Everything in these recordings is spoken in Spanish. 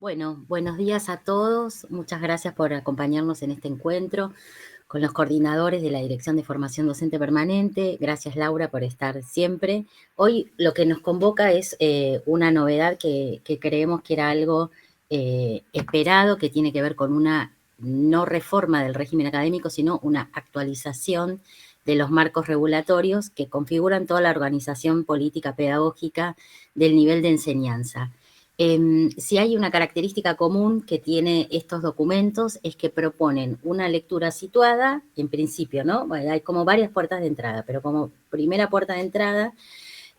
Bueno, buenos días a todos. Muchas gracias por acompañarnos en este encuentro con los coordinadores de la Dirección de Formación Docente Permanente. Gracias, Laura, por estar siempre. Hoy lo que nos convoca es una novedad que creemos que era algo esperado, que tiene que ver con una no reforma del régimen académico, sino una actualización de los marcos regulatorios que configuran toda la organización política pedagógica del nivel de enseñanza. Si hay una característica común que tiene estos documentos es que proponen una lectura situada, en principio, ¿no? Bueno, hay como varias puertas de entrada, pero como primera puerta de entrada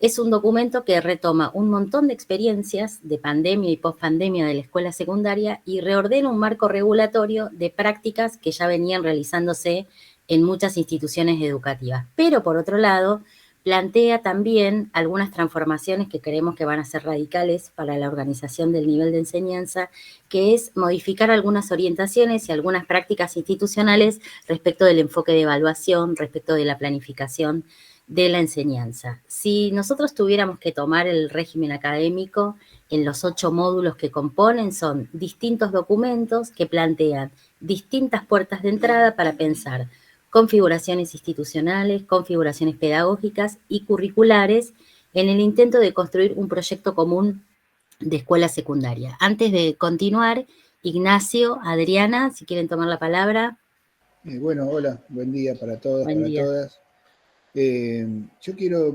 es un documento que retoma un montón de experiencias de pandemia y pospandemia de la escuela secundaria y reordena un marco regulatorio de prácticas que ya venían realizándose en muchas instituciones educativas. Pero por otro lado, plantea también algunas transformaciones que creemos que van a ser radicales para la organización del nivel de enseñanza, que es modificar algunas orientaciones y algunas prácticas institucionales respecto del enfoque de evaluación, respecto de la planificación de la enseñanza. Si nosotros tuviéramos que tomar el régimen académico en los 8 módulos que componen, son distintos documentos que plantean distintas puertas de entrada para pensar configuraciones institucionales, configuraciones pedagógicas y curriculares en el intento de construir un proyecto común de escuela secundaria. Antes de continuar, Ignacio, Adriana, si quieren tomar la palabra. Bueno, hola, buen día para todos, Buen para día. todas. Yo quiero,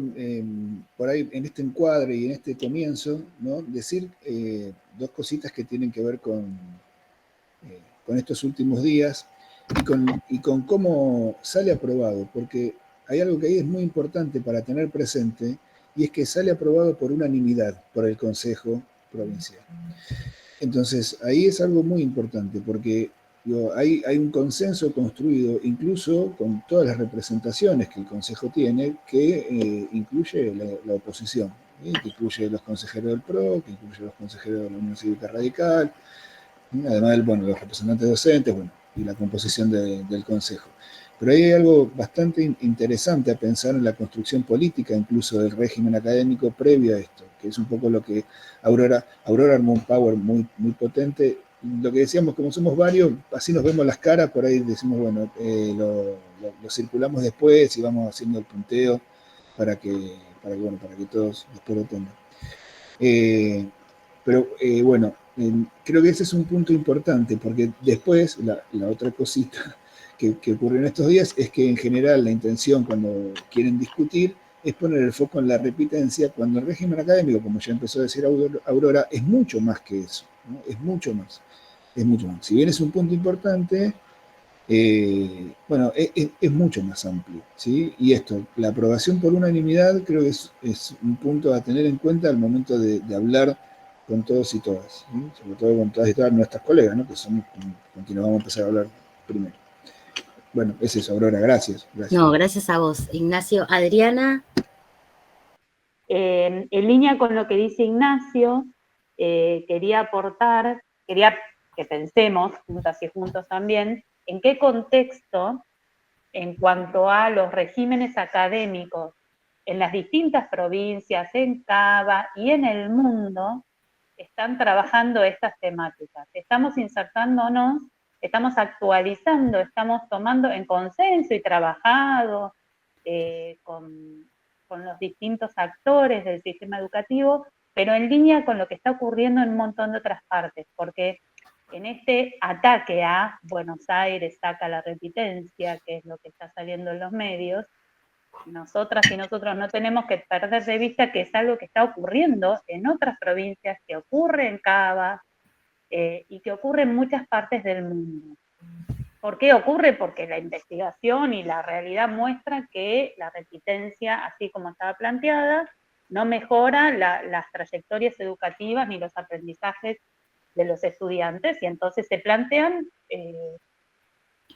por ahí, en este encuadre y en este comienzo, ¿no? decir dos cositas que tienen que ver con estos últimos días y con cómo sale aprobado, porque hay algo que ahí es muy importante para tener presente, y es que sale aprobado por unanimidad por el Consejo Provincial. Entonces, ahí es algo muy importante, porque digo, hay un consenso construido, incluso con todas las representaciones que el Consejo tiene, que incluye la oposición, que incluye los consejeros del PRO, que incluye los consejeros de la Unión Cívica Radical, además bueno, los representantes docentes, bueno, y la composición del Consejo. Pero ahí hay algo bastante interesante a pensar en la construcción política, incluso del régimen académico previo a esto, que es un poco lo que Aurora armó un power muy, muy potente. Lo que decíamos, como somos varios, así nos vemos las caras, por ahí decimos, bueno, lo circulamos después y vamos haciendo el punteo para que todos después lo tengan. Pero bueno, creo que ese es un punto importante, porque después la otra cosita que ocurrió en estos días es que en general la intención cuando quieren discutir es poner el foco en la repitencia, cuando el régimen académico, como ya empezó a decir Aurora, es mucho más que eso, ¿no? Es mucho más, es mucho más. Si bien es un punto importante, bueno, es mucho más amplio, ¿sí? Y esto, la aprobación por unanimidad creo que es un punto a tener en cuenta al momento de hablar con todos y todas, ¿sí? Sobre todo con todas y todas nuestras colegas, ¿no? Que son con quienes vamos a empezar a hablar primero. Bueno, es eso, Aurora, gracias. No, gracias a vos, Ignacio. Adriana. En línea con lo que dice Ignacio, quería aportar, quería que pensemos juntas y juntos también, en qué contexto, en cuanto a los regímenes académicos en las distintas provincias, en Cava y en el mundo, están trabajando estas temáticas. Estamos insertándonos, estamos actualizando, estamos tomando en consenso y trabajado con los distintos actores del sistema educativo, pero en línea con lo que está ocurriendo en un montón de otras partes, porque en este ataque a Buenos Aires saca la repitencia, que es lo que está saliendo en los medios, nosotras y nosotros no tenemos que perder de vista que es algo que está ocurriendo en otras provincias, que ocurre en Cava y que ocurre en muchas partes del mundo. ¿Por qué ocurre? Porque la investigación y la realidad muestra que la repitencia, así como estaba planteada, no mejora las trayectorias educativas ni los aprendizajes de los estudiantes, y entonces se plantean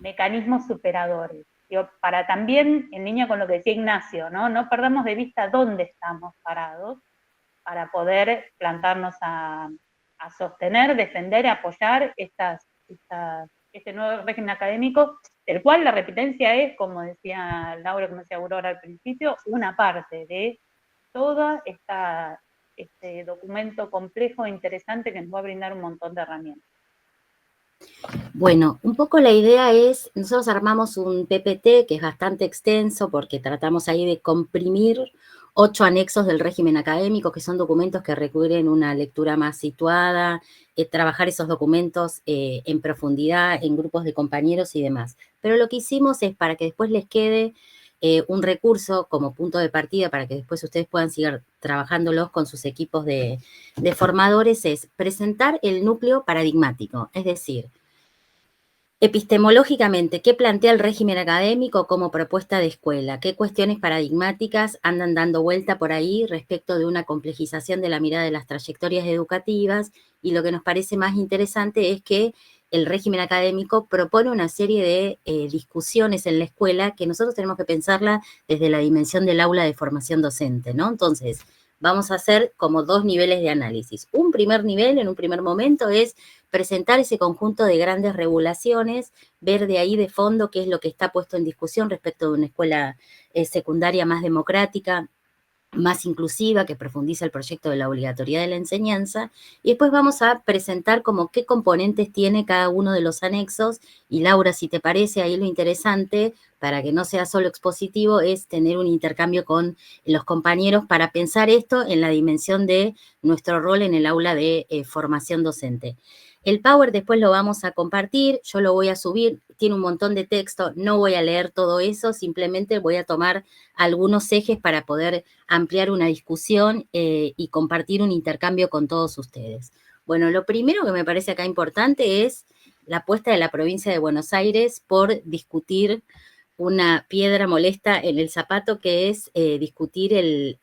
mecanismos superadores. Digo, para también, en línea con lo que decía Ignacio, no perdamos de vista dónde estamos parados para poder plantarnos a sostener, defender, apoyar este nuevo régimen académico, del cual la repitencia es, como decía Laura, como decía Aurora al principio, una parte de toda este documento complejo e interesante que nos va a brindar un montón de herramientas. Bueno, un poco la idea es, nosotros armamos un PPT que es bastante extenso porque tratamos ahí de comprimir 8 anexos del régimen académico, que son documentos que requieren una lectura más situada, trabajar esos documentos en profundidad, en grupos de compañeros y demás. Pero lo que hicimos es para que después les quede un recurso como punto de partida para que después ustedes puedan seguir trabajándolos con sus equipos de formadores, es presentar el núcleo paradigmático, es decir, epistemológicamente, ¿qué plantea el régimen académico como propuesta de escuela? ¿Qué cuestiones paradigmáticas andan dando vuelta por ahí respecto de una complejización de la mirada de las trayectorias educativas? Y lo que nos parece más interesante es que el régimen académico propone una serie de discusiones en la escuela que nosotros tenemos que pensarla desde la dimensión del aula de formación docente, ¿no? Entonces, vamos a hacer como 2 niveles de análisis. Un primer nivel, en un primer momento, es presentar ese conjunto de grandes regulaciones, ver de ahí de fondo qué es lo que está puesto en discusión respecto de una escuela secundaria más democrática, más inclusiva, que profundiza el proyecto de la obligatoriedad de la enseñanza, y después vamos a presentar como qué componentes tiene cada uno de los anexos, y Laura, si te parece, ahí lo interesante, para que no sea solo expositivo, es tener un intercambio con los compañeros para pensar esto en la dimensión de nuestro rol en el aula de formación docente. El Power después lo vamos a compartir, yo lo voy a subir, tiene un montón de texto, no voy a leer todo eso, simplemente voy a tomar algunos ejes para poder ampliar una discusión y compartir un intercambio con todos ustedes. Bueno, lo primero que me parece acá importante es la apuesta de la provincia de Buenos Aires por discutir una piedra molesta en el zapato, que es discutir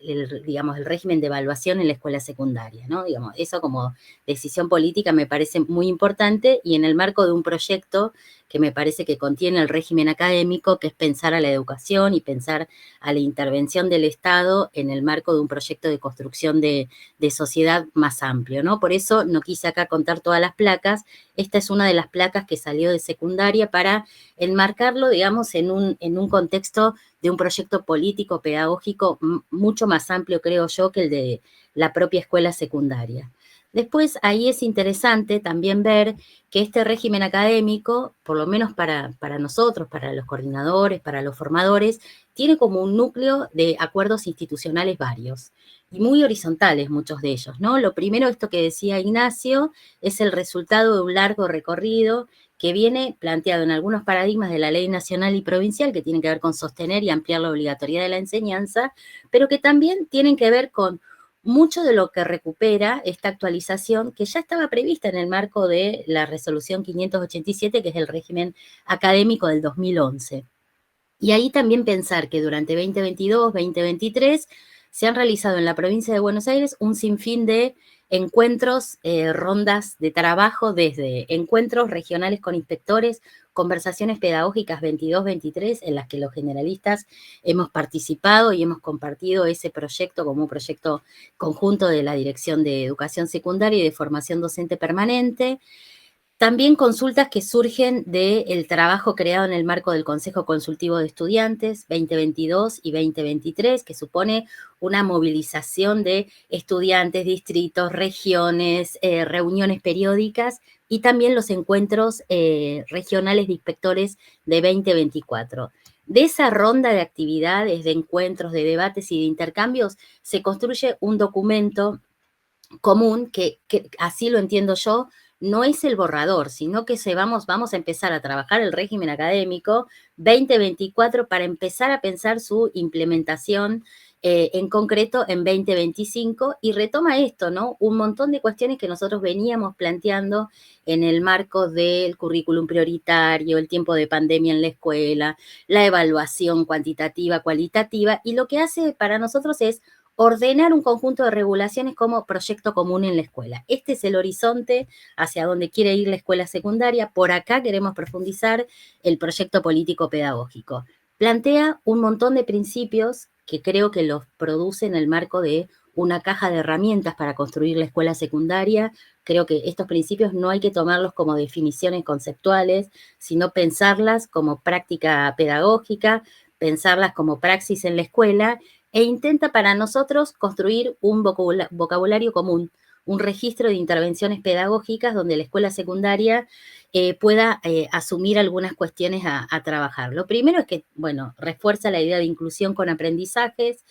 digamos, el régimen de evaluación en la escuela secundaria, ¿no? Digamos, eso como decisión política me parece muy importante, y en el marco de un proyecto que me parece que contiene el régimen académico, que es pensar a la educación y pensar a la intervención del Estado en el marco de un proyecto de construcción de sociedad más amplio, ¿no? Por eso no quise acá contar todas las placas. Esta es una de las placas que salió de secundaria para enmarcarlo, digamos, en un contexto de un proyecto político, pedagógico, mucho más amplio, creo yo, que el de la propia escuela secundaria. Después, ahí es interesante también ver que este régimen académico, por lo menos para nosotros, para los coordinadores, para los formadores, tiene como un núcleo de acuerdos institucionales varios y muy horizontales muchos de ellos, ¿no? Lo primero, esto que decía Ignacio, es el resultado de un largo recorrido que viene planteado en algunos paradigmas de la ley nacional y provincial, que tienen que ver con sostener y ampliar la obligatoriedad de la enseñanza, pero que también tienen que ver con mucho de lo que recupera esta actualización que ya estaba prevista en el marco de la resolución 587, que es el régimen académico del 2011. Y ahí también pensar que durante 2022, 2023, se han realizado en la provincia de Buenos Aires un sinfín de encuentros, rondas de trabajo, desde encuentros regionales con inspectores, conversaciones pedagógicas 22-23, en las que los generalistas hemos participado y hemos compartido ese proyecto como un proyecto conjunto de la Dirección de Educación Secundaria y de Formación Docente Permanente. También consultas que surgen del trabajo creado en el marco del Consejo Consultivo de Estudiantes 2022 y 2023, que supone una movilización de estudiantes, distritos, regiones, reuniones periódicas, y también los encuentros regionales de inspectores de 2024. De esa ronda de actividades, de encuentros, de debates y de intercambios, se construye un documento común que así lo entiendo yo, no es el borrador, sino que vamos a empezar a trabajar el régimen académico 2024 para empezar a pensar su implementación en concreto en 2025, y retoma esto, ¿no? Un montón de cuestiones que nosotros veníamos planteando en el marco del currículum prioritario, el tiempo de pandemia en la escuela, la evaluación cuantitativa, cualitativa, y lo que hace para nosotros es ordenar un conjunto de regulaciones como proyecto común en la escuela. Este es el horizonte hacia donde quiere ir la escuela secundaria. Por acá queremos profundizar el proyecto político pedagógico. Plantea un montón de principios que creo que los produce en el marco de una caja de herramientas para construir la escuela secundaria. Creo que estos principios no hay que tomarlos como definiciones conceptuales, sino pensarlas como práctica pedagógica, pensarlas como praxis en la escuela, e intenta para nosotros construir un vocabulario común, un registro de intervenciones pedagógicas donde la escuela secundaria pueda asumir algunas cuestiones a trabajar. Lo primero es que, bueno, refuerza la idea de inclusión con aprendizajes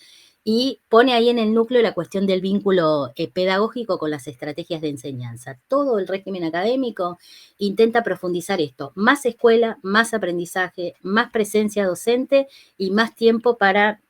y pone ahí en el núcleo la cuestión del vínculo pedagógico con las estrategias de enseñanza. Todo el régimen académico intenta profundizar esto, más escuela, más aprendizaje, más presencia docente y más tiempo para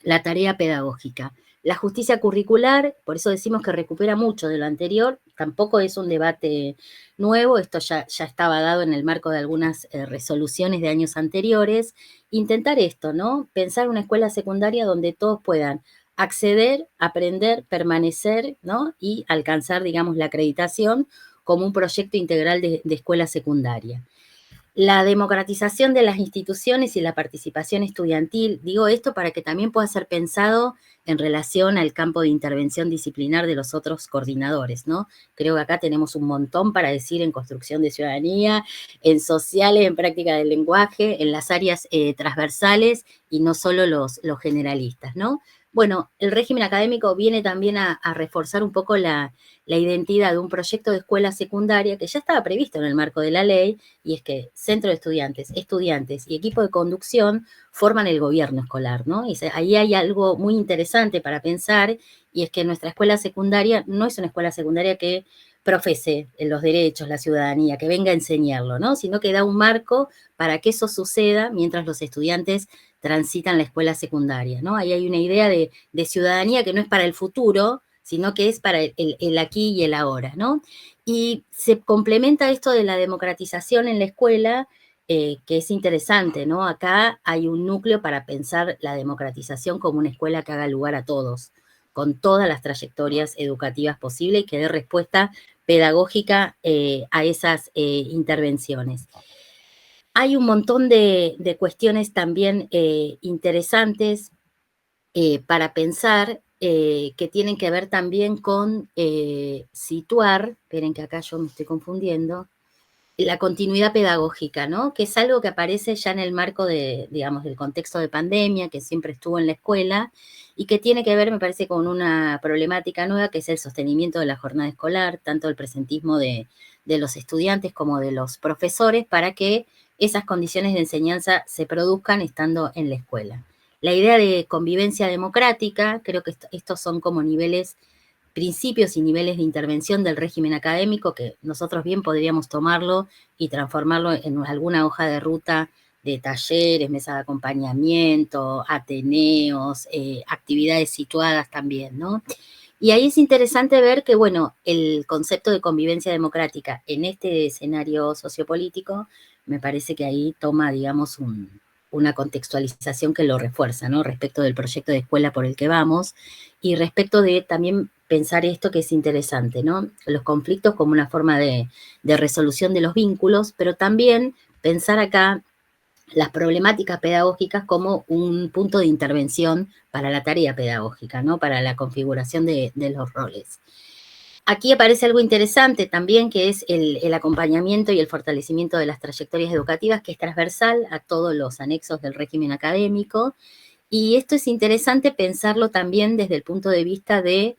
la tarea pedagógica. La justicia curricular, por eso decimos que recupera mucho de lo anterior, tampoco es un debate nuevo, esto ya estaba dado en el marco de algunas resoluciones de años anteriores. Intentar esto, ¿no? Pensar una escuela secundaria donde todos puedan acceder, aprender, permanecer, ¿no? Y alcanzar, digamos, la acreditación como un proyecto integral de escuela secundaria. La democratización de las instituciones y la participación estudiantil, digo esto para que también pueda ser pensado en relación al campo de intervención disciplinar de los otros coordinadores, ¿no? Creo que acá tenemos un montón para decir en construcción de ciudadanía, en sociales, en práctica del lenguaje, en las áreas transversales y no solo los generalistas, ¿no? Bueno, el régimen académico viene también a reforzar un poco la identidad de un proyecto de escuela secundaria que ya estaba previsto en el marco de la ley, y es que centro de estudiantes, estudiantes y equipo de conducción forman el gobierno escolar, ¿no? Y ahí hay algo muy interesante para pensar, y es que nuestra escuela secundaria no es una escuela secundaria que profese los derechos, la ciudadanía, que venga a enseñarlo, ¿no? Sino que da un marco para que eso suceda mientras los estudiantes transitan la escuela secundaria, ¿no? Ahí hay una idea de ciudadanía que no es para el futuro, sino que es para el aquí y el ahora, ¿no? Y se complementa esto de la democratización en la escuela, que es interesante, ¿no? Acá hay un núcleo para pensar la democratización como una escuela que haga lugar a todos, con todas las trayectorias educativas posibles y que dé respuesta pedagógica a esas intervenciones. Hay un montón de cuestiones también interesantes para pensar, que tienen que ver también con situar, esperen que acá yo me estoy confundiendo, la continuidad pedagógica, ¿no? Que es algo que aparece ya en el marco de, digamos, del contexto de pandemia, que siempre estuvo en la escuela, y que tiene que ver, me parece, con una problemática nueva, que es el sostenimiento de la jornada escolar, tanto el presentismo de los estudiantes como de los profesores, para que esas condiciones de enseñanza se produzcan estando en la escuela. La idea de convivencia democrática, creo que estos son como niveles, principios y niveles de intervención del régimen académico que nosotros bien podríamos tomarlo y transformarlo en alguna hoja de ruta de talleres, mesas de acompañamiento, ateneos, actividades situadas también, ¿no? Y ahí es interesante ver que, bueno, el concepto de convivencia democrática en este escenario sociopolítico, me parece que ahí toma, digamos, una contextualización que lo refuerza, ¿no? Respecto del proyecto de escuela por el que vamos y respecto de también pensar esto que es interesante, ¿no? Los conflictos como una forma de resolución de los vínculos, pero también pensar acá las problemáticas pedagógicas como un punto de intervención para la tarea pedagógica, ¿no? Para la configuración de los roles. Aquí aparece algo interesante también, que es el acompañamiento y el fortalecimiento de las trayectorias educativas, que es transversal a todos los anexos del régimen académico. Y esto es interesante pensarlo también desde el punto de vista de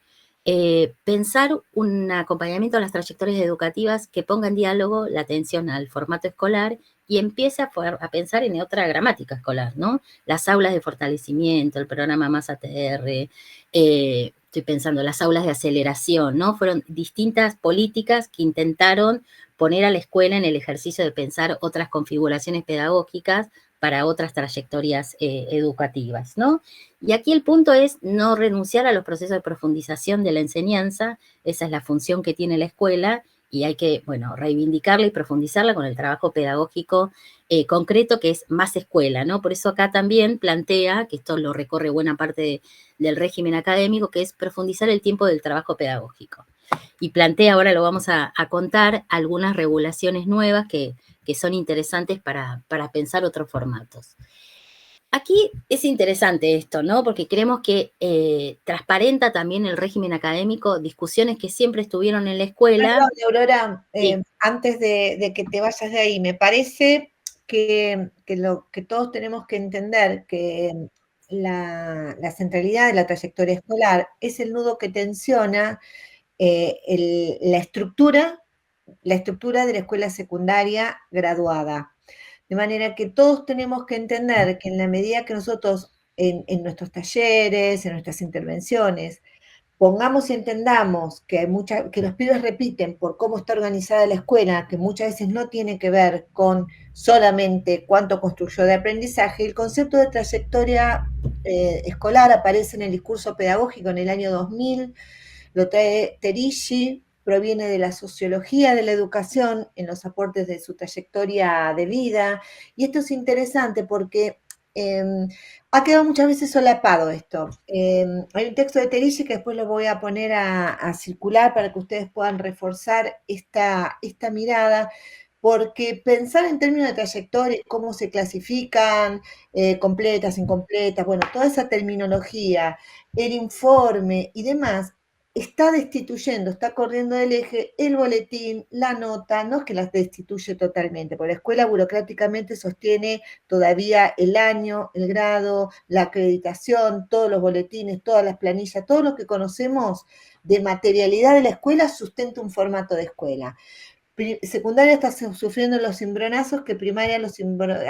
pensar un acompañamiento a las trayectorias educativas que ponga en diálogo la atención al formato escolar y empiece a pensar en otra gramática escolar, ¿no? Las aulas de fortalecimiento, el programa Más ATR, estoy pensando, las aulas de aceleración, ¿no? Fueron distintas políticas que intentaron poner a la escuela en el ejercicio de pensar otras configuraciones pedagógicas para otras trayectorias educativas, ¿no? Y aquí el punto es no renunciar a los procesos de profundización de la enseñanza, esa es la función que tiene la escuela, y hay que, bueno, reivindicarla y profundizarla con el trabajo pedagógico concreto que es más escuela, ¿no? Por eso acá también plantea, que esto lo recorre buena parte del régimen académico, que es profundizar el tiempo del trabajo pedagógico. Y plantea, ahora lo vamos a contar, algunas regulaciones nuevas que son interesantes para pensar otros formatos. Aquí es interesante esto, ¿no? Porque creemos que transparenta también el régimen académico discusiones que siempre estuvieron en la escuela. Perdón, Aurora, sí. Antes de que te vayas de ahí, me parece que lo que todos tenemos que entender, que la centralidad de la trayectoria escolar es el nudo que tensiona la estructura de la escuela secundaria graduada. De manera que todos tenemos que entender que en la medida que nosotros en nuestros talleres, en nuestras intervenciones, pongamos y entendamos que los pibes repiten por cómo está organizada la escuela, que muchas veces no tiene que ver con solamente cuánto construyó de aprendizaje, el concepto de trayectoria escolar aparece en el discurso pedagógico en el año 2000, lo trae Terici, proviene de la sociología de la educación en los aportes de su trayectoria de vida, y esto es interesante porque ha quedado muchas veces solapado esto. Hay un texto de Terici que después lo voy a poner a circular para que ustedes puedan reforzar esta mirada, porque pensar en términos de trayectoria, cómo se clasifican, completas, incompletas, bueno, toda esa terminología, el informe y demás, está destituyendo, está corriendo del eje el boletín, la nota, no es que las destituye totalmente, porque la escuela burocráticamente sostiene todavía el año, el grado, la acreditación, todos los boletines, todas las planillas, todo lo que conocemos de materialidad de la escuela sustenta un formato de escuela. Secundaria está sufriendo los cimbronazos que primaria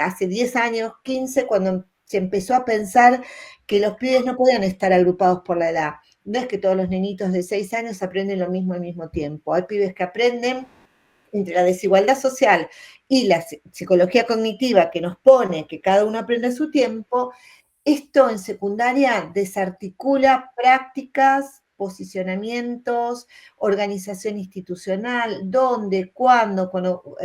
hace 10 años, 15, cuando se empezó a pensar que los pibes no podían estar agrupados por la edad. No es que todos los nenitos de 6 años aprenden lo mismo al mismo tiempo. Hay pibes que aprenden entre la desigualdad social y la psicología cognitiva que nos pone que cada uno aprende a su tiempo. Esto en secundaria desarticula prácticas, posicionamientos, organización institucional, dónde, cuándo. Cuando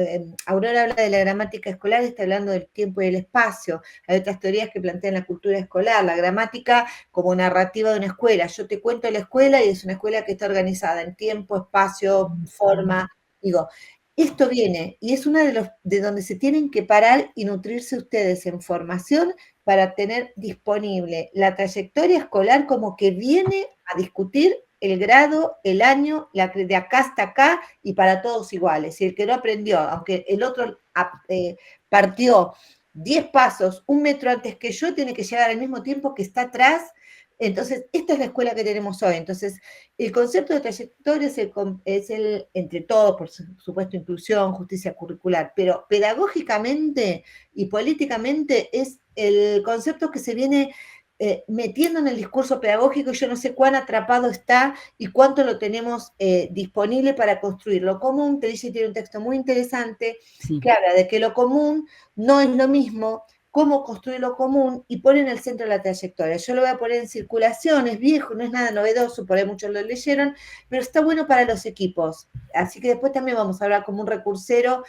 Aurora habla de la gramática escolar, está hablando del tiempo y el espacio. Hay otras teorías que plantean la cultura escolar, la gramática como narrativa de una escuela. Yo te cuento la escuela y es una escuela que está organizada en tiempo, espacio, forma. Digo, esto viene y es una de donde se tienen que parar y nutrirse ustedes en formación para tener disponible la trayectoria escolar como que viene a discutir el grado, el año, de acá hasta acá y para todos iguales. Y el que no aprendió, aunque el otro partió 10 pasos, 1 metro antes que yo, tiene que llegar al mismo tiempo que está atrás. Entonces, esta es la escuela que tenemos hoy. Entonces, el concepto de trayectoria es el entre todos, por supuesto, inclusión, justicia curricular, pero pedagógicamente y políticamente es el concepto que se viene metiendo en el discurso pedagógico, y yo no sé cuán atrapado está y cuánto lo tenemos disponible para construir. Lo común, Terici tiene un texto muy interesante que habla de que lo común no es lo mismo, cómo construir lo común, y pone en el centro la trayectoria. Yo lo voy a poner en circulación, es viejo, no es nada novedoso, por ahí muchos lo leyeron, pero está bueno para los equipos. Así que después también vamos a hablar como un recursero,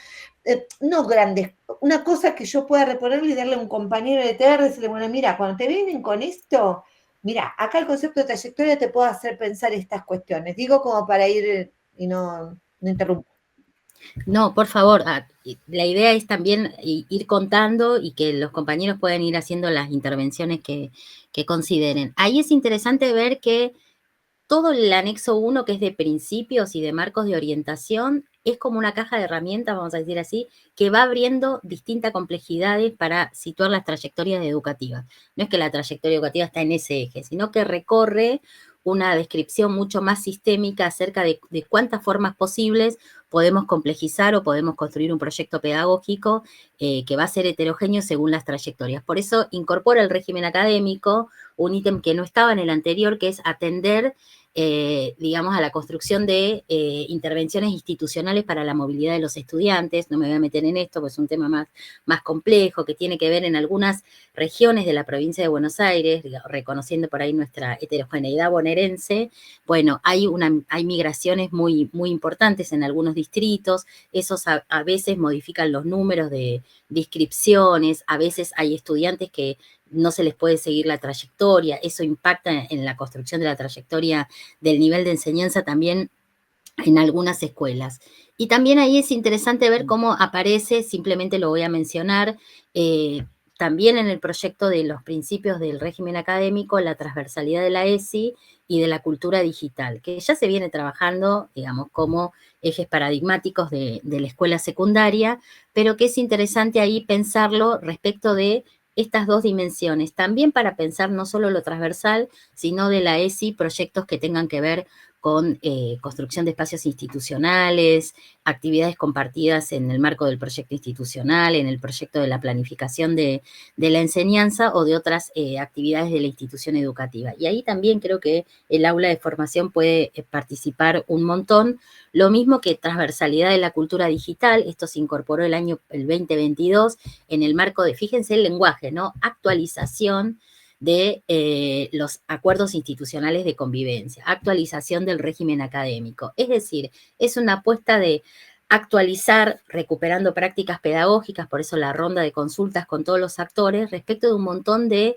no grandes, una cosa que yo pueda reponerle y darle a un compañero de TR, decirle, bueno, mira, cuando te vienen con esto, mira, acá el concepto de trayectoria te puede hacer pensar estas cuestiones. Digo como para ir y no interrumpo. No, por favor, la idea es también ir contando y que los compañeros puedan ir haciendo las intervenciones que consideren. Ahí es interesante ver que todo el anexo 1, que es de principios y de marcos de orientación, es como una caja de herramientas, vamos a decir así, que va abriendo distintas complejidades para situar las trayectorias educativas. No es que la trayectoria educativa está en ese eje, sino que recorre una descripción mucho más sistémica acerca de cuántas formas posibles podemos complejizar o podemos construir un proyecto pedagógico que va a ser heterogéneo según las trayectorias. Por eso incorpora el régimen académico, un ítem que no estaba en el anterior, que es atender digamos, a la construcción de intervenciones institucionales para la movilidad de los estudiantes. No me voy a meter en esto, pues es un tema más complejo, que tiene que ver en algunas regiones de la provincia de Buenos Aires, reconociendo por ahí nuestra heterogeneidad bonaerense. Bueno, hay migraciones muy, muy importantes en algunos distritos, esos a veces modifican los números de inscripciones, a veces hay estudiantes que no se les puede seguir la trayectoria, eso impacta en la construcción de la trayectoria del nivel de enseñanza también en algunas escuelas. Y también ahí es interesante ver cómo aparece, simplemente lo voy a mencionar, también en el proyecto de los principios del régimen académico, la transversalidad de la ESI y de la cultura digital, que ya se viene trabajando, digamos, como ejes paradigmáticos de la escuela secundaria, pero que es interesante ahí pensarlo respecto de estas dos dimensiones, también para pensar no solo lo transversal, sino de la ESI, proyectos que tengan que ver con construcción de espacios institucionales, actividades compartidas en el marco del proyecto institucional, en el proyecto de la planificación de la enseñanza o de otras actividades de la institución educativa. Y ahí también creo que el aula de formación puede participar un montón, lo mismo que transversalidad de la cultura digital. Esto se incorporó el 2022 en el marco de, fíjense el lenguaje, ¿no? Actualización de los acuerdos institucionales de convivencia, actualización del régimen académico. Es decir, es una apuesta de actualizar, recuperando prácticas pedagógicas, por eso la ronda de consultas con todos los actores, respecto de un montón de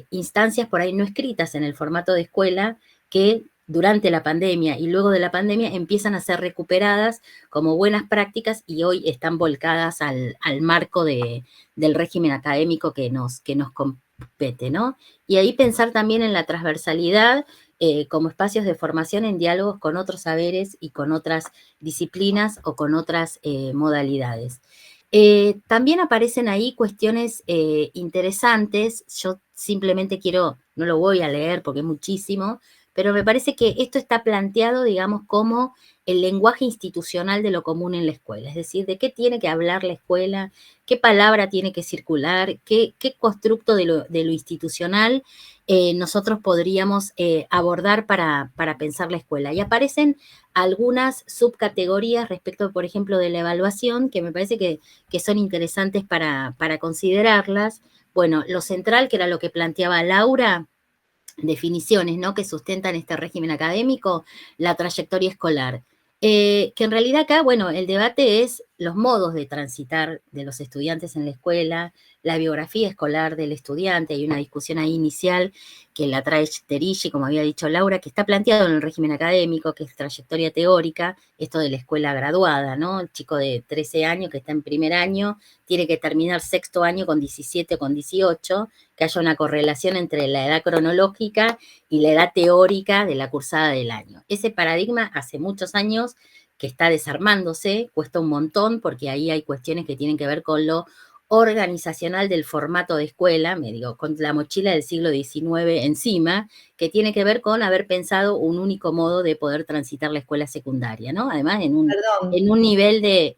instancias por ahí no escritas en el formato de escuela que durante la pandemia y luego de la pandemia empiezan a ser recuperadas como buenas prácticas y hoy están volcadas al marco del régimen académico que nos compete, ¿no? Y ahí pensar también en la transversalidad como espacios de formación en diálogos con otros saberes y con otras disciplinas o con otras modalidades. También aparecen ahí cuestiones interesantes. Yo simplemente no lo voy a leer porque es muchísimo, pero me parece que esto está planteado, digamos, como el lenguaje institucional de lo común en la escuela, es decir, de qué tiene que hablar la escuela, qué palabra tiene que circular, qué constructo de lo institucional nosotros podríamos abordar para pensar la escuela. Y aparecen algunas subcategorías respecto, por ejemplo, de la evaluación, que me parece que son interesantes para considerarlas. Bueno, lo central, que era lo que planteaba Laura, definiciones, ¿no?, que sustentan este régimen académico, la trayectoria escolar. Que en realidad acá, bueno, el debate es los modos de transitar de los estudiantes en la escuela, la biografía escolar del estudiante. Hay una discusión ahí inicial que la trae Terici, como había dicho Laura, que está planteado en el régimen académico, que es trayectoria teórica, esto de la escuela graduada, ¿no? El chico de 13 años que está en primer año tiene que terminar sexto año con 17 o con 18, que haya una correlación entre la edad cronológica y la edad teórica de la cursada del año. Ese paradigma hace muchos años que está desarmándose, cuesta un montón porque ahí hay cuestiones que tienen que ver con lo organizacional del formato de escuela, con la mochila del siglo XIX encima, que tiene que ver con haber pensado un único modo de poder transitar la escuela secundaria, ¿no? Además, en un nivel de,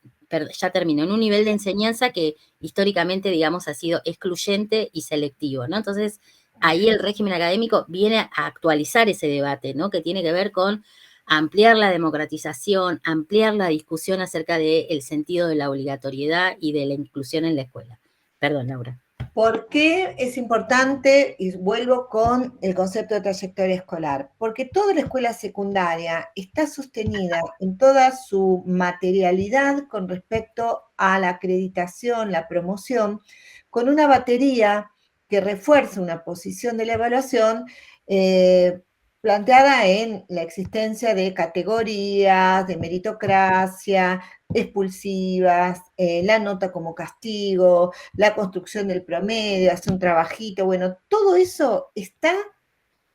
ya termino, en un nivel de enseñanza que históricamente, digamos, ha sido excluyente y selectivo, ¿no? Entonces, ahí el régimen académico viene a actualizar ese debate, ¿no? Que tiene que ver con ampliar la democratización, ampliar la discusión acerca del sentido de la obligatoriedad y de la inclusión en la escuela. Perdón, Laura. ¿Por qué es importante? Y vuelvo con el concepto de trayectoria escolar. Porque toda la escuela secundaria está sostenida en toda su materialidad con respecto a la acreditación, la promoción, con una batería que refuerza una posición de la evaluación planteada en la existencia de categorías, de meritocracia, expulsivas, la nota como castigo, la construcción del promedio, hacer un trabajito, bueno, todo eso está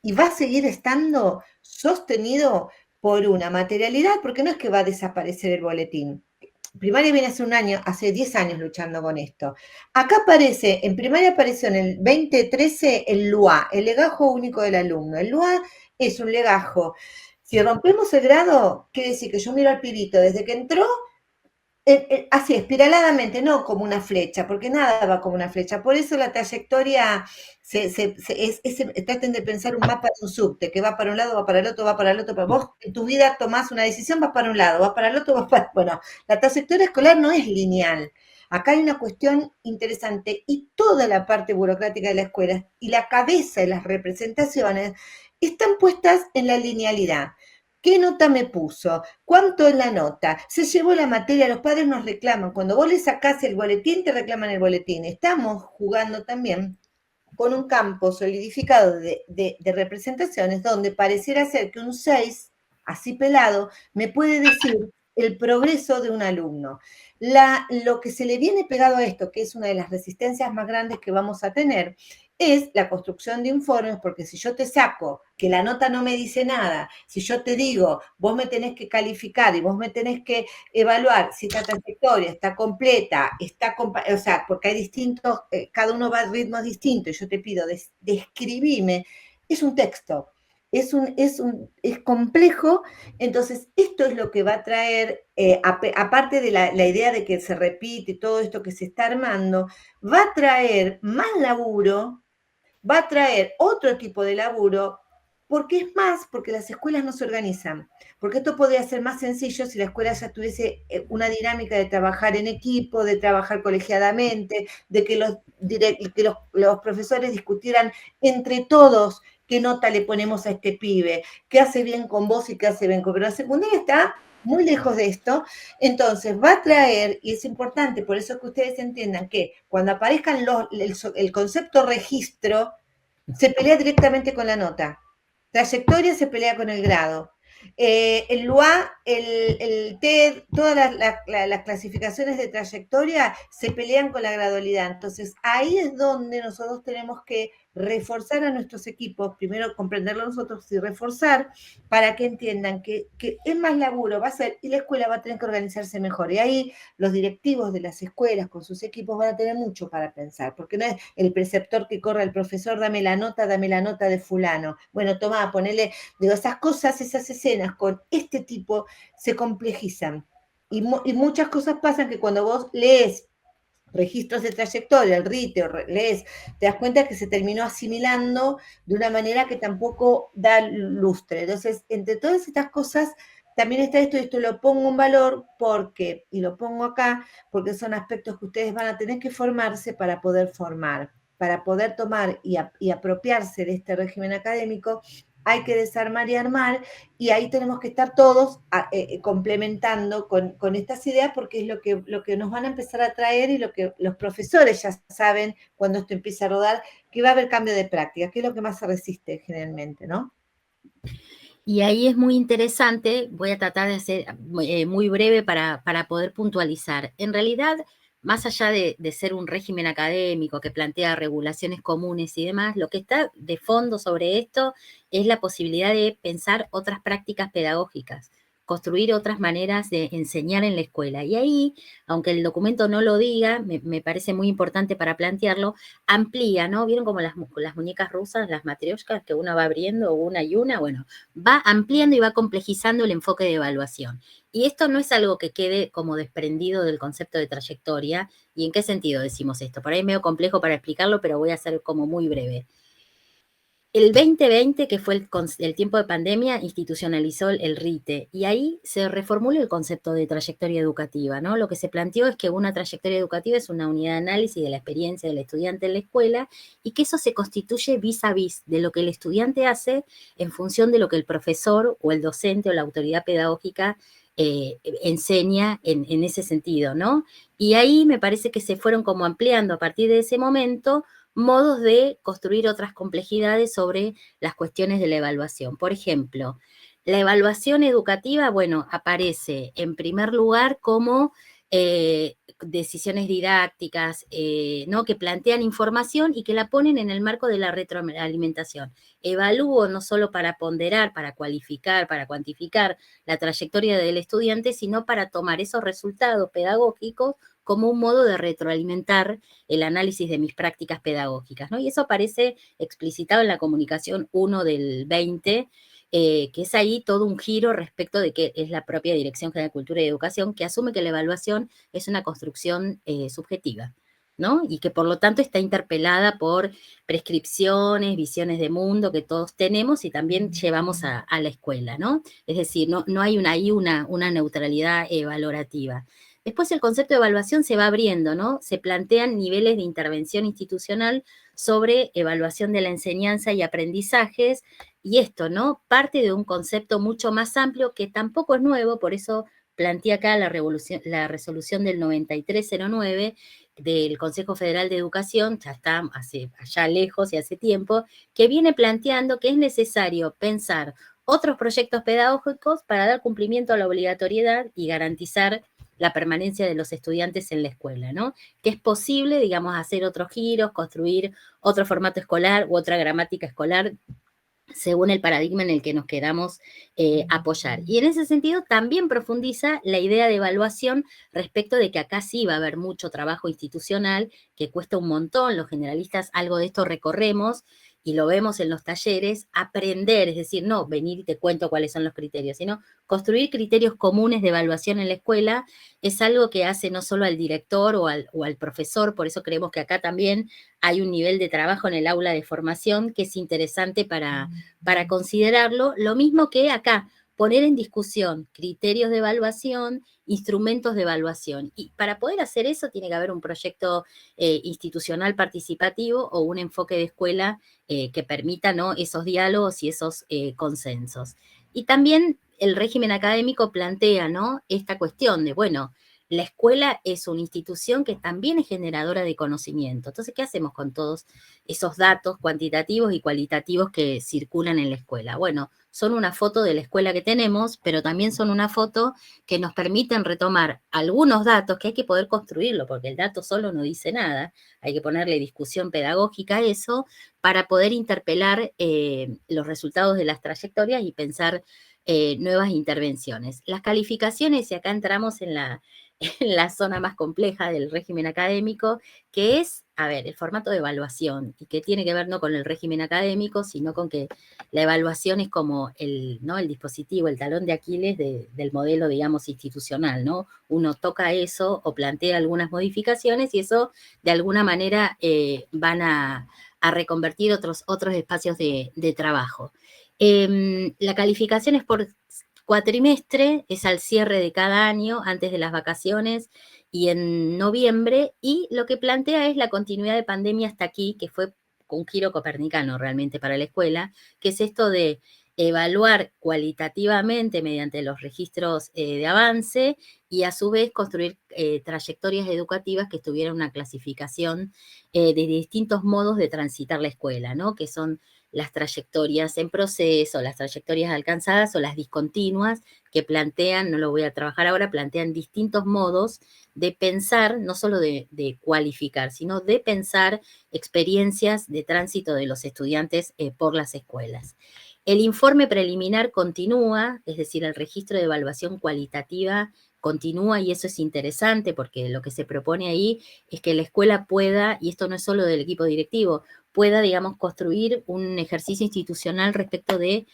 y va a seguir estando sostenido por una materialidad, porque no es que va a desaparecer el boletín. Primaria viene hace 10 años luchando con esto. Acá aparece, en primaria apareció en el 2013 el LUA, el legajo único del alumno. El LUA es un legajo. Si rompemos el grado, quiere decir que yo miro al pibito desde que entró, así, espiraladamente, no como una flecha, porque nada va como una flecha. Por eso la trayectoria, traten de pensar un mapa de un subte, que va para un lado, va para el otro, va para el otro. Pero vos en tu vida tomás una decisión, vas para un lado, vas para el otro, vas para... Bueno, la trayectoria escolar no es lineal. Acá hay una cuestión interesante y toda la parte burocrática de la escuela y la cabeza de las representaciones están puestas en la linealidad. ¿Qué nota me puso? ¿Cuánto es la nota? Se llevó la materia, los padres nos reclaman. Cuando vos le sacás el boletín, te reclaman el boletín. Estamos jugando también con un campo solidificado de representaciones donde pareciera ser que un 6, así pelado, me puede decir el progreso de un alumno. Lo que se le viene pegado a esto, que es una de las resistencias más grandes que vamos a tener, es la construcción de informes, porque si yo te saco que la nota no me dice nada, si yo te digo, vos me tenés que calificar y vos me tenés que evaluar si esta trayectoria está completa, o sea, porque hay distintos, cada uno va a ritmos distintos, y yo te pido, describime, es un texto. Es complejo, entonces esto es lo que va a traer, aparte de la idea de que se repite todo esto que se está armando, va a traer más laburo, va a traer otro tipo de laburo, porque las escuelas no se organizan, porque esto podría ser más sencillo si la escuela ya tuviese una dinámica de trabajar en equipo, de trabajar colegiadamente, de que los profesores discutieran entre todos qué nota le ponemos a este pibe, qué hace bien con vos y qué hace bien con... Pero la secundaria está muy lejos de esto, entonces va a traer, y es importante, por eso que ustedes entiendan que cuando aparezcan el concepto registro, se pelea directamente con la nota. Trayectoria se pelea con el grado. El LUA, el TED, todas las clasificaciones de trayectoria se pelean con la gradualidad. Entonces, ahí es donde nosotros tenemos que reforzar a nuestros equipos, primero comprenderlo nosotros y reforzar para que entiendan que es más laburo, va a ser, y la escuela va a tener que organizarse mejor. Y ahí los directivos de las escuelas con sus equipos van a tener mucho para pensar, porque no es el preceptor que corre al profesor, dame la nota de fulano. Bueno, tomá, ponele, digo, esas cosas, esas escenas con este tipo se complejizan. Y muchas cosas pasan que cuando vos lees registros de trayectoria, el RITE, o lees, te das cuenta que se terminó asimilando de una manera que tampoco da lustre. Entonces, entre todas estas cosas, también está esto lo pongo en valor porque, y lo pongo acá, porque son aspectos que ustedes van a tener que formarse para poder formar, para poder tomar y apropiarse de este régimen académico. Hay que desarmar y armar, y ahí tenemos que estar todos complementando con estas ideas, porque es lo que nos van a empezar a traer, y lo que los profesores ya saben cuando esto empieza a rodar, que va a haber cambio de práctica, que es lo que más se resiste generalmente, ¿no? Y ahí es muy interesante, voy a tratar de ser muy breve para poder puntualizar. En realidad, más allá de ser un régimen académico que plantea regulaciones comunes y demás, lo que está de fondo sobre esto es la posibilidad de pensar otras prácticas pedagógicas, construir otras maneras de enseñar en la escuela. Y ahí, aunque el documento no lo diga, me parece muy importante para plantearlo, amplía, ¿no? ¿Vieron como las muñecas rusas, las matrioshkas, que una va abriendo una y una? Bueno, va ampliando y va complejizando el enfoque de evaluación. Y esto no es algo que quede como desprendido del concepto de trayectoria. ¿Y en qué sentido decimos esto? Por ahí es medio complejo para explicarlo, pero voy a ser como muy breve. El 2020, que fue el tiempo de pandemia, institucionalizó el RITE, y ahí se reformuló el concepto de trayectoria educativa, ¿no? Lo que se planteó es que una trayectoria educativa es una unidad de análisis de la experiencia del estudiante en la escuela, y que eso se constituye vis a vis de lo que el estudiante hace en función de lo que el profesor o el docente o la autoridad pedagógica enseña en ese sentido, ¿no? Y ahí me parece que se fueron como ampliando a partir de ese momento modos de construir otras complejidades sobre las cuestiones de la evaluación. Por ejemplo, la evaluación educativa, bueno, aparece en primer lugar como decisiones didácticas, ¿no? Que plantean información y que la ponen en el marco de la retroalimentación. Evalúo no solo para ponderar, para cualificar, para cuantificar la trayectoria del estudiante, sino para tomar esos resultados pedagógicos como un modo de retroalimentar el análisis de mis prácticas pedagógicas, ¿no? Y eso aparece explicitado en la comunicación 1 del 20, que es ahí todo un giro respecto de que es la propia Dirección General de Cultura y Educación, que asume que la evaluación es una construcción subjetiva, ¿no? Y que por lo tanto está interpelada por prescripciones, visiones de mundo que todos tenemos y también llevamos a la escuela, ¿no? Es decir, no hay ahí una neutralidad valorativa. Después el concepto de evaluación se va abriendo, ¿no? Se plantean niveles de intervención institucional sobre evaluación de la enseñanza y aprendizajes, y esto, ¿no? Parte de un concepto mucho más amplio que tampoco es nuevo, por eso planteé acá la resolución del 9309 del Consejo Federal de Educación, ya está allá lejos y hace tiempo, que viene planteando que es necesario pensar otros proyectos pedagógicos para dar cumplimiento a la obligatoriedad y garantizar la permanencia de los estudiantes en la escuela, ¿no? Que es posible, digamos, hacer otros giros, construir otro formato escolar u otra gramática escolar según el paradigma en el que nos queramos apoyar. Y en ese sentido también profundiza la idea de evaluación respecto de que acá sí va a haber mucho trabajo institucional, que cuesta un montón, los generalistas algo de esto recorremos, y lo vemos en los talleres, aprender, es decir, no venir y te cuento cuáles son los criterios, sino construir criterios comunes de evaluación en la escuela es algo que hace no solo al director o al profesor, por eso creemos que acá también hay un nivel de trabajo en el aula de formación que es interesante para considerarlo, lo mismo que acá, poner en discusión criterios de evaluación, instrumentos de evaluación. Y para poder hacer eso tiene que haber un proyecto institucional participativo o un enfoque de escuela que permita, ¿no?, esos diálogos y esos consensos. Y también el régimen académico plantea, ¿no?, esta cuestión de, bueno, la escuela es una institución que también es generadora de conocimiento. Entonces, ¿qué hacemos con todos esos datos cuantitativos y cualitativos que circulan en la escuela? Bueno, son una foto de la escuela que tenemos, pero también son una foto que nos permiten retomar algunos datos que hay que poder construirlo, porque el dato solo no dice nada. Hay que ponerle discusión pedagógica a eso para poder interpelar los resultados de las trayectorias y pensar nuevas intervenciones. Las calificaciones, y acá entramos en la zona más compleja del régimen académico, que es, a ver, el formato de evaluación, y que tiene que ver no con el régimen académico, sino con que la evaluación es como ¿no?, el dispositivo, el talón de Aquiles del modelo, digamos, institucional, ¿no? Uno toca eso o plantea algunas modificaciones y eso, de alguna manera, van a reconvertir otros espacios de trabajo. La calificación es por cuatrimestre, es al cierre de cada año, antes de las vacaciones y en noviembre, y lo que plantea es la continuidad de pandemia hasta aquí, que fue un giro copernicano realmente para la escuela, que es esto de evaluar cualitativamente mediante los registros de avance y a su vez construir trayectorias educativas que tuvieran una clasificación de distintos modos de transitar la escuela, ¿no?, que son las trayectorias en proceso, las trayectorias alcanzadas o las discontinuas, que plantean, no lo voy a trabajar ahora, plantean distintos modos de pensar, no solo de cualificar, sino de pensar experiencias de tránsito de los estudiantes por las escuelas. El informe preliminar continúa, es decir, el registro de evaluación cualitativa continúa, y eso es interesante porque lo que se propone ahí es que la escuela pueda, y esto no es solo del equipo directivo, pueda, digamos, construir un ejercicio institucional respecto de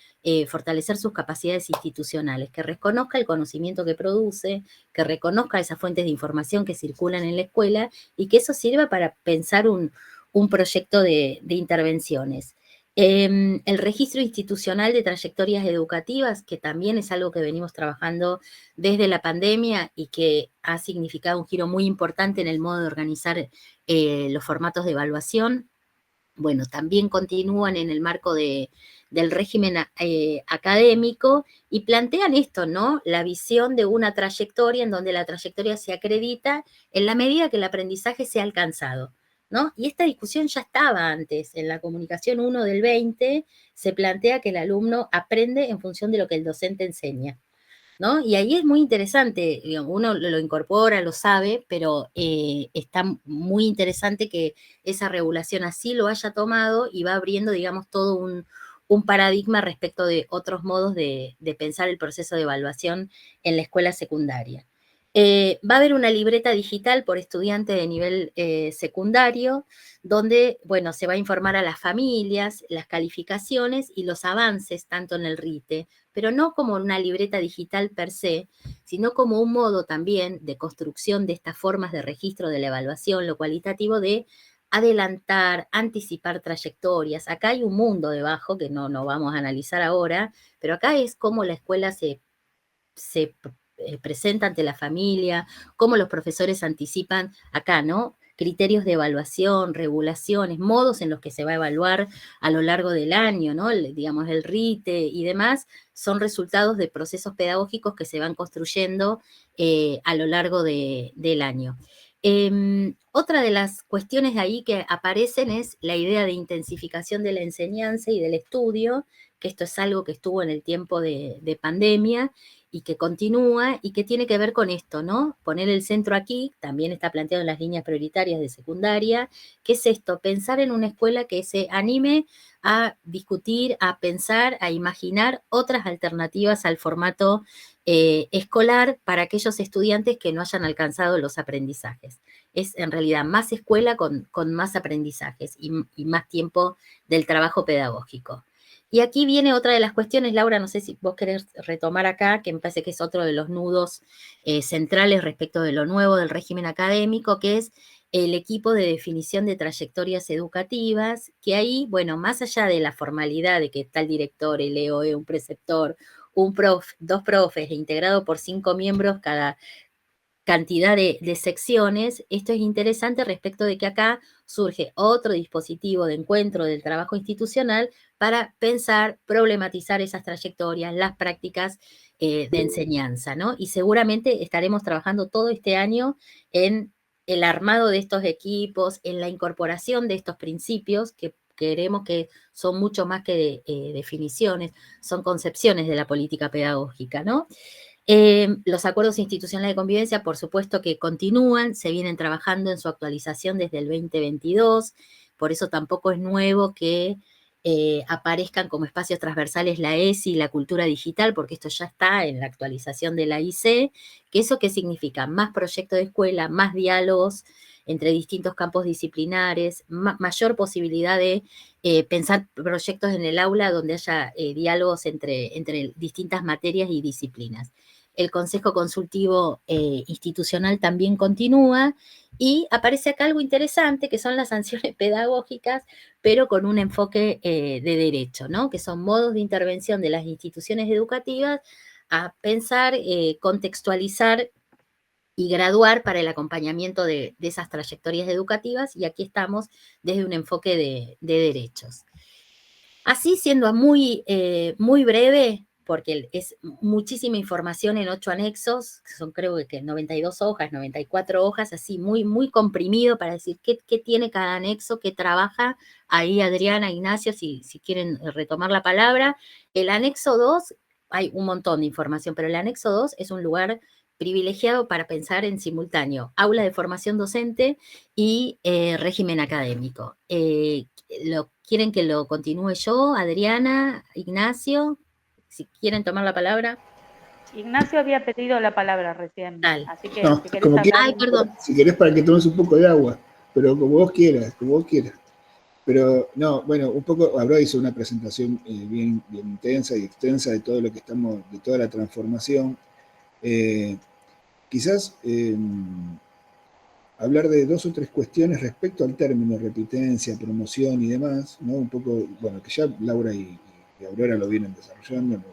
fortalecer sus capacidades institucionales, que reconozca el conocimiento que produce, que reconozca esas fuentes de información que circulan en la escuela y que eso sirva para pensar un proyecto de intervenciones. El registro institucional de trayectorias educativas, que también es algo que venimos trabajando desde la pandemia y que ha significado un giro muy importante en el modo de organizar los formatos de evaluación. Bueno, también continúan en el marco del régimen académico y plantean esto, ¿no? La visión de una trayectoria en donde la trayectoria se acredita en la medida que el aprendizaje sea alcanzado, ¿no? Y esta discusión ya estaba antes. En la comunicación 1 del 20 se plantea que el alumno aprende en función de lo que el docente enseña, ¿no? Y ahí es muy interesante, digamos, uno lo incorpora, lo sabe, pero está muy interesante que esa regulación así lo haya tomado y va abriendo, digamos, todo un paradigma respecto de otros modos de pensar el proceso de evaluación en la escuela secundaria. Va a haber una libreta digital por estudiante de nivel secundario, donde, bueno, se va a informar a las familias, las calificaciones y los avances, tanto en el RITE, pero no como una libreta digital per se, sino como un modo también de construcción de estas formas de registro de la evaluación, lo cualitativo de adelantar, anticipar trayectorias. Acá hay un mundo debajo que no vamos a analizar ahora, pero acá es cómo la escuela se presenta ante la familia, cómo los profesores anticipan acá, ¿no? Criterios de evaluación, regulaciones, modos en los que se va a evaluar a lo largo del año, ¿no? Digamos, el RITE y demás, son resultados de procesos pedagógicos que se van construyendo a lo largo del año. Otra de las cuestiones ahí que aparecen es la idea de intensificación de la enseñanza y del estudio, que esto es algo que estuvo en el tiempo de pandemia y que continúa y que tiene que ver con esto, ¿no? Poner el centro aquí, también está planteado en las líneas prioritarias de secundaria, ¿qué es esto? Pensar en una escuela que se anime a discutir, a pensar, a imaginar otras alternativas al formato escolar para aquellos estudiantes que no hayan alcanzado los aprendizajes. Es en realidad más escuela con más aprendizajes y más tiempo del trabajo pedagógico. Y aquí viene otra de las cuestiones, Laura, no sé si vos querés retomar acá, que me parece que es otro de los nudos centrales respecto de lo nuevo del régimen académico, que es el equipo de definición de trayectorias educativas, que ahí, bueno, más allá de la formalidad de que está el director, el EOE, un preceptor, dos profes, integrado por 5 miembros cada cantidad de secciones, esto es interesante respecto de que acá surge otro dispositivo de encuentro del trabajo institucional para pensar, problematizar esas trayectorias, las prácticas de enseñanza, ¿no? Y seguramente estaremos trabajando todo este año en el armado de estos equipos, en la incorporación de estos principios que queremos que son mucho más que definiciones, son concepciones de la política pedagógica, ¿no? Los acuerdos institucionales de convivencia, por supuesto que continúan, se vienen trabajando en su actualización desde el 2022, por eso tampoco es nuevo que aparezcan como espacios transversales la ESI y la cultura digital, porque esto ya está en la actualización de la IC, que eso qué significa, más proyectos de escuela, más diálogos entre distintos campos disciplinares, mayor posibilidad de pensar proyectos en el aula donde haya diálogos entre distintas materias y disciplinas. El Consejo Consultivo Institucional también continúa y aparece acá algo interesante que son las sanciones pedagógicas, pero con un enfoque de derecho, ¿no? Que son modos de intervención de las instituciones educativas a pensar, contextualizar y graduar para el acompañamiento de esas trayectorias educativas, y aquí estamos desde un enfoque de derechos. Así, siendo muy breve, porque es muchísima información en 8 anexos, que son creo que 92 hojas, 94 hojas, así muy comprimido para decir qué tiene cada anexo, qué trabaja. Ahí Adriana, Ignacio, si quieren retomar la palabra. El anexo 2, hay un montón de información, pero el anexo 2 es un lugar privilegiado para pensar en simultáneo, aula de formación docente y régimen académico. ¿Quieren que lo continúe yo, Adriana, Ignacio? Si quieren tomar la palabra. Ignacio había pedido la palabra recién, así que no, si querés como hablar... Ay, perdón. Si querés para que tomes un poco de agua, pero como vos quieras, Pero no, bueno, un poco, Abraham hizo una presentación bien intensa y extensa de todo lo que estamos, de toda la transformación. Quizás hablar de 2 o 3 cuestiones respecto al término repitencia, promoción y demás, ¿no? Un poco, bueno, que ya Laura y Aurora lo vienen desarrollando, ¿no?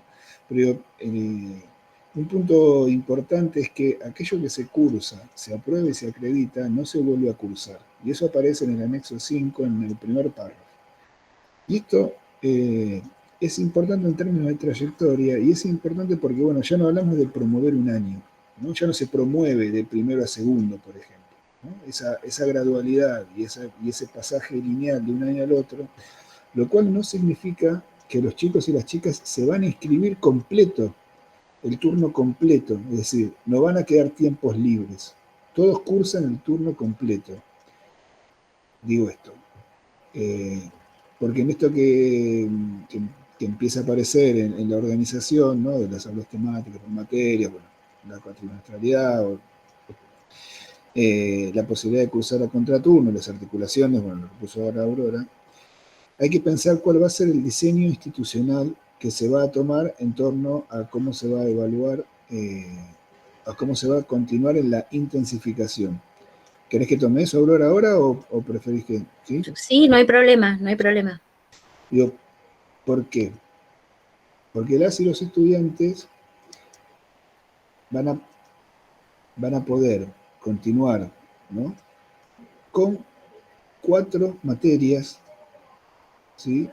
Pero un punto importante es que aquello que se cursa, se aprueba y se acredita, no se vuelve a cursar. Y eso aparece en el anexo 5, en el primer párrafo. Y esto es importante en términos de trayectoria, y es importante porque, bueno, ya no hablamos de promover un año, ¿no? Ya no se promueve de primero a segundo, por ejemplo, ¿no? Esa gradualidad y ese pasaje lineal de un año al otro, lo cual no significa que los chicos y las chicas se van a inscribir completo, el turno completo, es decir, no van a quedar tiempos libres. Todos cursan el turno completo. Digo esto. Porque en esto que empieza a aparecer en la organización, ¿no? De las aulas temáticas por materia, bueno, la cuatrimestralidad, la posibilidad de cursar a contraturno, las articulaciones, bueno, lo que puso ahora Aurora, hay que pensar cuál va a ser el diseño institucional que se va a tomar en torno a cómo se va a evaluar, a cómo se va a continuar en la intensificación. ¿Querés que tome eso, Aurora, ahora o preferís que...? Sí, no hay problema, no hay problema. Digo, ¿por qué? Porque las y los estudiantes van a poder continuar, ¿no? Con 4 materias, ¿sí?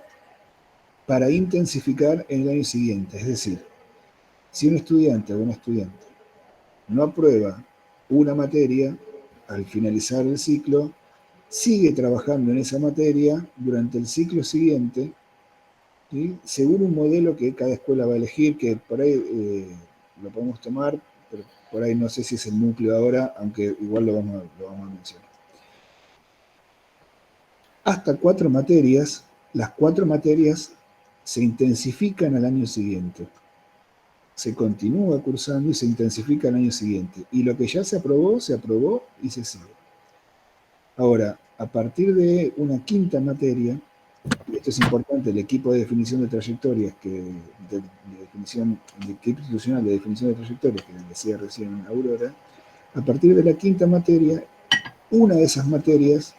Para intensificar en el año siguiente. Es decir, si un estudiante o una estudiante no aprueba una materia al finalizar el ciclo, sigue trabajando en esa materia durante el ciclo siguiente, ¿sí? Según un modelo que cada escuela va a elegir, que por ahí lo podemos tomar, pero por ahí no sé si es el núcleo ahora, aunque igual lo vamos a mencionar. Hasta 4 materias, las 4 materias se intensifican al año siguiente. Se continúa cursando y se intensifica al año siguiente. Y lo que ya se aprobó y se sigue. Ahora, a partir de una 5ª materia, y esto es importante, el equipo de definición de trayectorias, de equipo institucional de definición de trayectorias, que decía recién Aurora, a partir de la 5ª materia, una de esas materias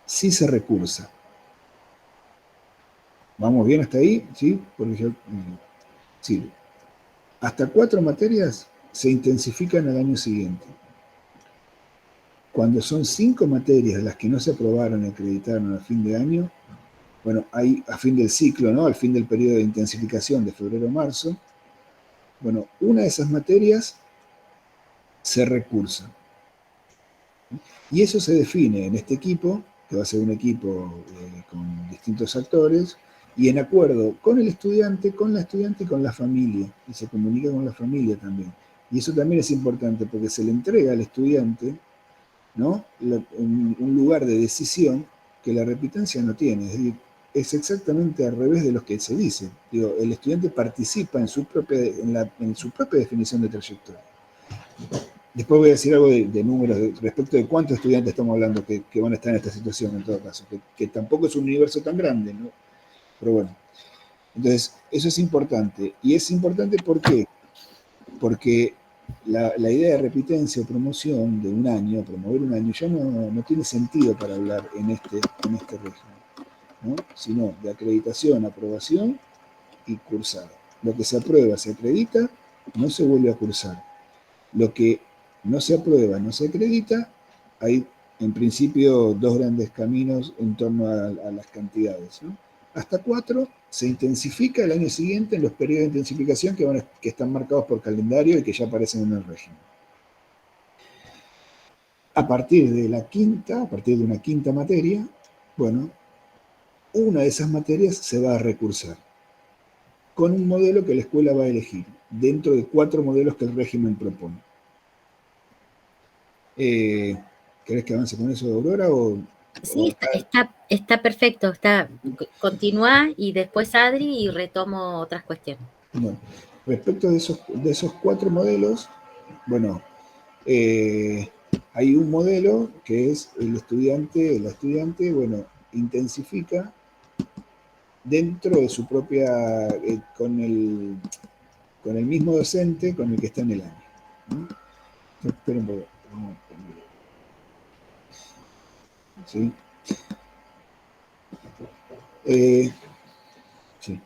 sí se recursa. ¿Vamos bien hasta ahí? ¿Sí? Porque yo, sí. Hasta 4 materias se intensifican al año siguiente. Cuando son 5 materias las que no se aprobaron y acreditaron a fin de año, bueno, ahí a fin del ciclo, ¿no? Al fin del periodo de intensificación de febrero a marzo, bueno, una de esas materias se recursa. Y eso se define en este equipo, que va a ser un equipo con distintos actores, y en acuerdo con el estudiante, con la estudiante y con la familia, y se comunica con la familia también. Y eso también es importante porque se le entrega al estudiante, ¿no? Un lugar de decisión que la repitencia no tiene. Es decir, es exactamente al revés de lo que se dice. Digo, el estudiante participa en su propia definición de trayectoria. Después voy a decir algo de números respecto de cuántos estudiantes estamos hablando que van a estar en esta situación en todo caso, que tampoco es un universo tan grande, ¿no? Pero bueno, entonces eso es importante. Y es importante ¿por qué? Porque la idea de repitencia o promoción de un año, promover un año, ya no tiene sentido para hablar en este régimen, ¿no? Sino de acreditación, aprobación y cursado. Lo que se aprueba, se acredita, no se vuelve a cursar. Lo que no se aprueba, no se acredita, hay en principio 2 grandes caminos en torno a las cantidades, ¿no? Hasta 4 se intensifica el año siguiente en los periodos de intensificación que están marcados por calendario y que ya aparecen en el régimen. A partir de una 5ª materia, bueno, una de esas materias se va a recursar con un modelo que la escuela va a elegir, dentro de 4 modelos que el régimen propone. ¿Querés que avance con eso, Aurora? Sí, está perfecto. Continúa y después Adri y retomo otras cuestiones. Bueno, respecto de esos 4 modelos, bueno, hay un modelo que es la estudiante, bueno, intensifica dentro de su propia, con el mismo docente con el que está en el año, ¿no? Esperen un poco. ¿Sí? Sí.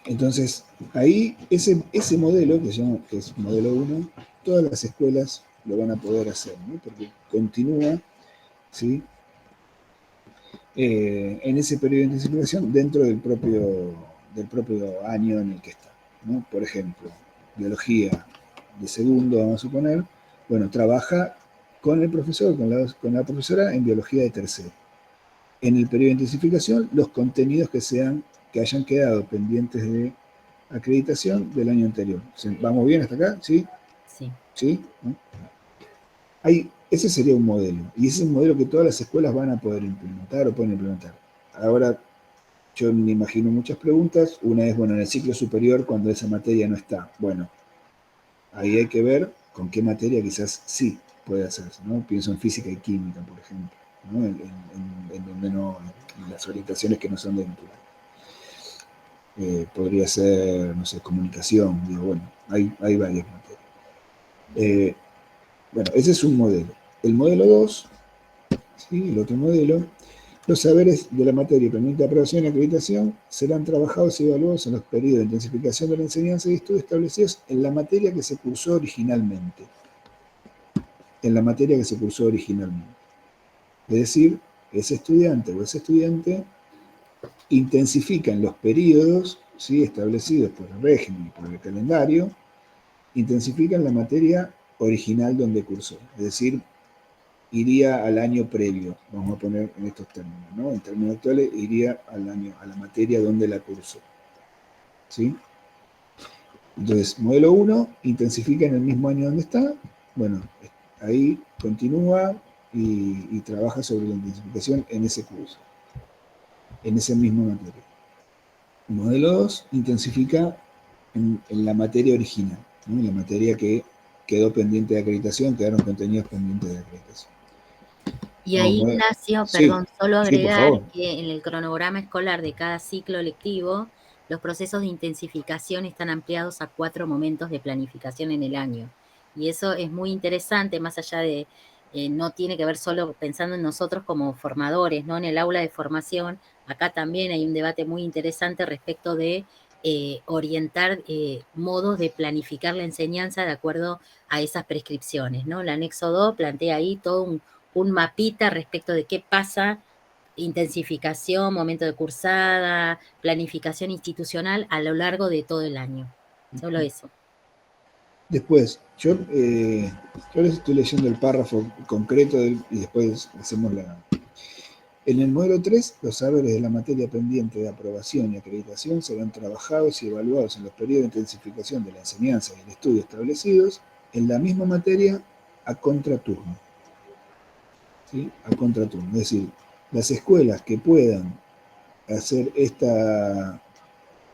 Entonces, ahí ese modelo, que es modelo 1, todas las escuelas lo van a poder hacer, ¿no? Porque continúa, ¿sí? En ese periodo de intensificación dentro del propio año en el que está, ¿no? Por ejemplo, biología de segundo, vamos a suponer, bueno, trabaja con el profesor, con la profesora en biología de tercero. En el periodo de intensificación, los contenidos que hayan quedado pendientes de acreditación del año anterior. ¿Vamos bien hasta acá? ¿Sí? Sí. ¿Sí? ¿No? Ese sería un modelo, y ese es un modelo que todas las escuelas van a poder implementar o pueden implementar. Ahora, yo me imagino muchas preguntas. Una es, bueno, en el ciclo superior, cuando esa materia no está. Bueno, ahí hay que ver con qué materia quizás sí puede hacerse, ¿no? Pienso en física y química, por ejemplo, ¿no? En donde no, en las orientaciones que no son dentro. Podría ser, no sé, comunicación, digo, bueno, hay varias materias. Bueno, ese es un modelo. El modelo 2, ¿sí? El otro modelo, los saberes de la materia pendiente de aprobación y acreditación serán trabajados y evaluados en los periodos de intensificación de la enseñanza y estudios establecidos en la materia que se cursó originalmente. En la materia que se cursó originalmente. Es decir, ese estudiante o ese estudiante intensifica en los periodos, ¿sí?, establecidos por el régimen y por el calendario, intensifican la materia original donde cursó. Es decir, iría al año previo, vamos a poner en estos términos, ¿no? En términos actuales, iría al año, a la materia donde la cursó. ¿Sí? Entonces, modelo 1 intensifica en el mismo año donde está, bueno, ahí continúa y trabaja sobre la intensificación en ese curso, en esa misma materia. Modelo 2 intensifica en la materia original, ¿no? En la materia que quedó pendiente de acreditación, quedaron contenidos pendientes de acreditación. Y ahí, No, Ignacio, sí, perdón, solo sí, por agregar favor. que en el cronograma escolar de cada ciclo lectivo, los procesos de intensificación están ampliados a 4 momentos de planificación en el año. Y eso es muy interesante, más allá de, no tiene que ver solo pensando en nosotros como formadores, ¿no? En el aula de formación, acá también hay un debate muy interesante respecto de orientar modos de planificar la enseñanza de acuerdo a esas prescripciones, ¿no? El anexo 2 plantea ahí todo un mapita respecto de qué pasa, intensificación, momento de cursada, planificación institucional a lo largo de todo el año. Solo eso. Después, yo les estoy leyendo el párrafo concreto y después hacemos la... En el modelo 3, los saberes de la materia pendiente de aprobación y acreditación serán trabajados y evaluados en los periodos de intensificación de la enseñanza y el estudio establecidos en la misma materia a contraturno. ¿Sí? A contraturno. Es decir, las escuelas que puedan hacer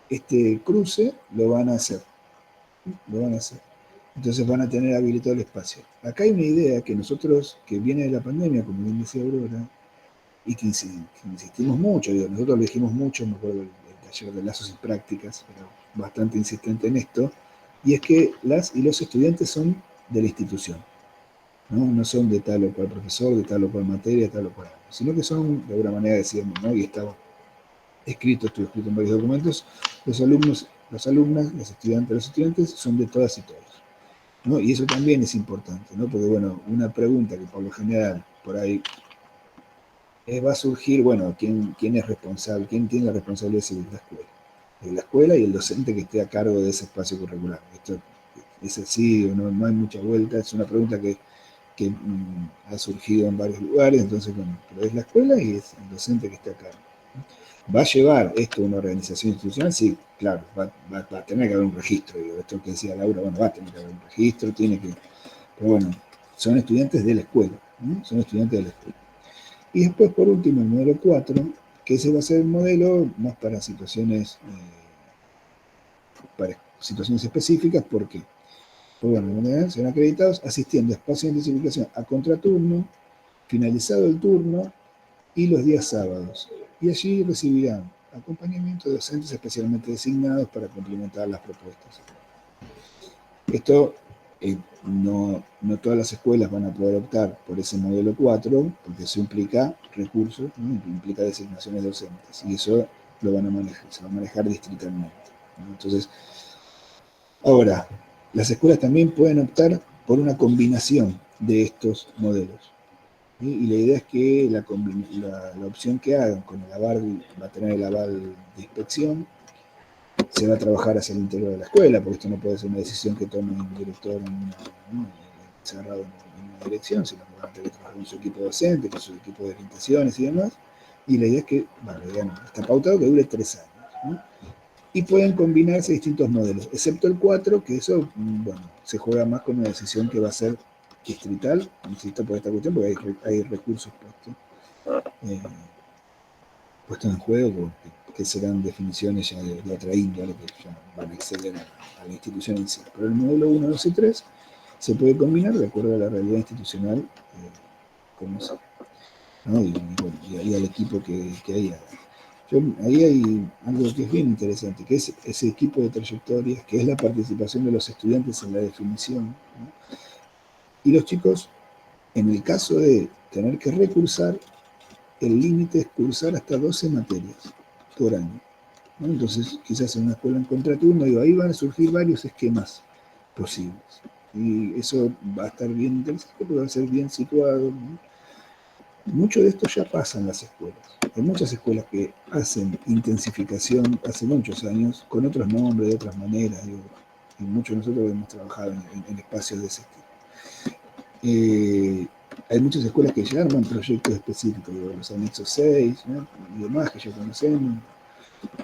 este cruce lo van a hacer. Lo van a hacer. Entonces van a tener habilitado el espacio. Acá hay una idea que nosotros, que viene de la pandemia, como bien decía Aurora, y que insistimos mucho, digo, nosotros lo dijimos mucho, me acuerdo del taller de lazos y prácticas, pero bastante insistente en esto, y es que las y los estudiantes son de la institución, ¿no? No son de tal o cual profesor, de tal o cual materia, de tal o cual algo, sino que son, de alguna manera decíamos, ¿no? Y estaba estuvo escrito en varios documentos, los alumnos, las alumnas, los estudiantes son de todas y todos, ¿no? Y eso también es importante, ¿no? Porque, bueno, una pregunta que por lo general por ahí va a surgir, bueno, ¿quién es responsable? ¿Quién tiene la responsabilidad de la escuela? La escuela y el docente que esté a cargo de ese espacio curricular. Esto es así, no hay mucha vuelta, es una pregunta que ha surgido en varios lugares, entonces, bueno, pero es la escuela y es el docente que esté a cargo. ¿Va a llevar esto a una organización institucional? Sí, claro, va a tener que haber un registro, digo, esto que decía Laura, bueno, va a tener que haber un registro, pero bueno, son estudiantes de la escuela, ¿no? Son estudiantes de la escuela. Y después, por último, el modelo 4, que ese va a ser el modelo más para situaciones específicas. ¿Por qué? Pues bueno, serán acreditados asistiendo a espacios de intensificación a contraturno, finalizado el turno y los días sábados. Y allí recibirán acompañamiento de docentes especialmente designados para complementar las propuestas. Esto no todas las escuelas van a poder optar por ese modelo 4, porque eso implica recursos, ¿no? Implica designaciones docentes, y eso lo van a manejar, se va a manejar distritalmente, ¿no? Entonces, ahora, las escuelas también pueden optar por una combinación de estos modelos, ¿sí? Y la idea es que la opción que hagan con el aval, va a tener el aval de inspección, se va a trabajar hacia el interior de la escuela, porque esto no puede ser una decisión que tome un director cerrado en una dirección, sino que van a tener que trabajar con su equipo docente, con su equipo de orientaciones y demás. Y la idea es que, bueno, está pautado que dure 3 años, ¿no? Y pueden combinarse distintos modelos, excepto el 4, que eso, bueno, se juega más con una decisión que va a ser distrital, insisto por esta cuestión, porque hay recursos puestos en juego, que serán definiciones ya de otra índole, que ya van a exceder a la institución en sí. Pero el modelo 1, 2 y 3 se puede combinar de acuerdo a la realidad institucional, como sea, ¿no? Y al equipo que haya. Ahí hay algo que es bien interesante, que es ese equipo de trayectorias, que es la participación de los estudiantes en la definición, ¿no? Y los chicos, en el caso de tener que recursar, el límite es cursar hasta 12 materias por año, ¿no? Entonces, quizás en una escuela en contraturno, ahí van a surgir varios esquemas posibles. Y eso va a estar bien interesante porque va a ser bien situado, ¿no? Mucho de esto ya pasa en las escuelas. Hay muchas escuelas que hacen intensificación hace muchos años, con otros nombres, de otras maneras, digo, y muchos de nosotros hemos trabajado en espacios de ese estilo. hay muchas escuelas que ya arman proyectos específicos, los anexos 6, ¿no? Y demás que ya conocemos.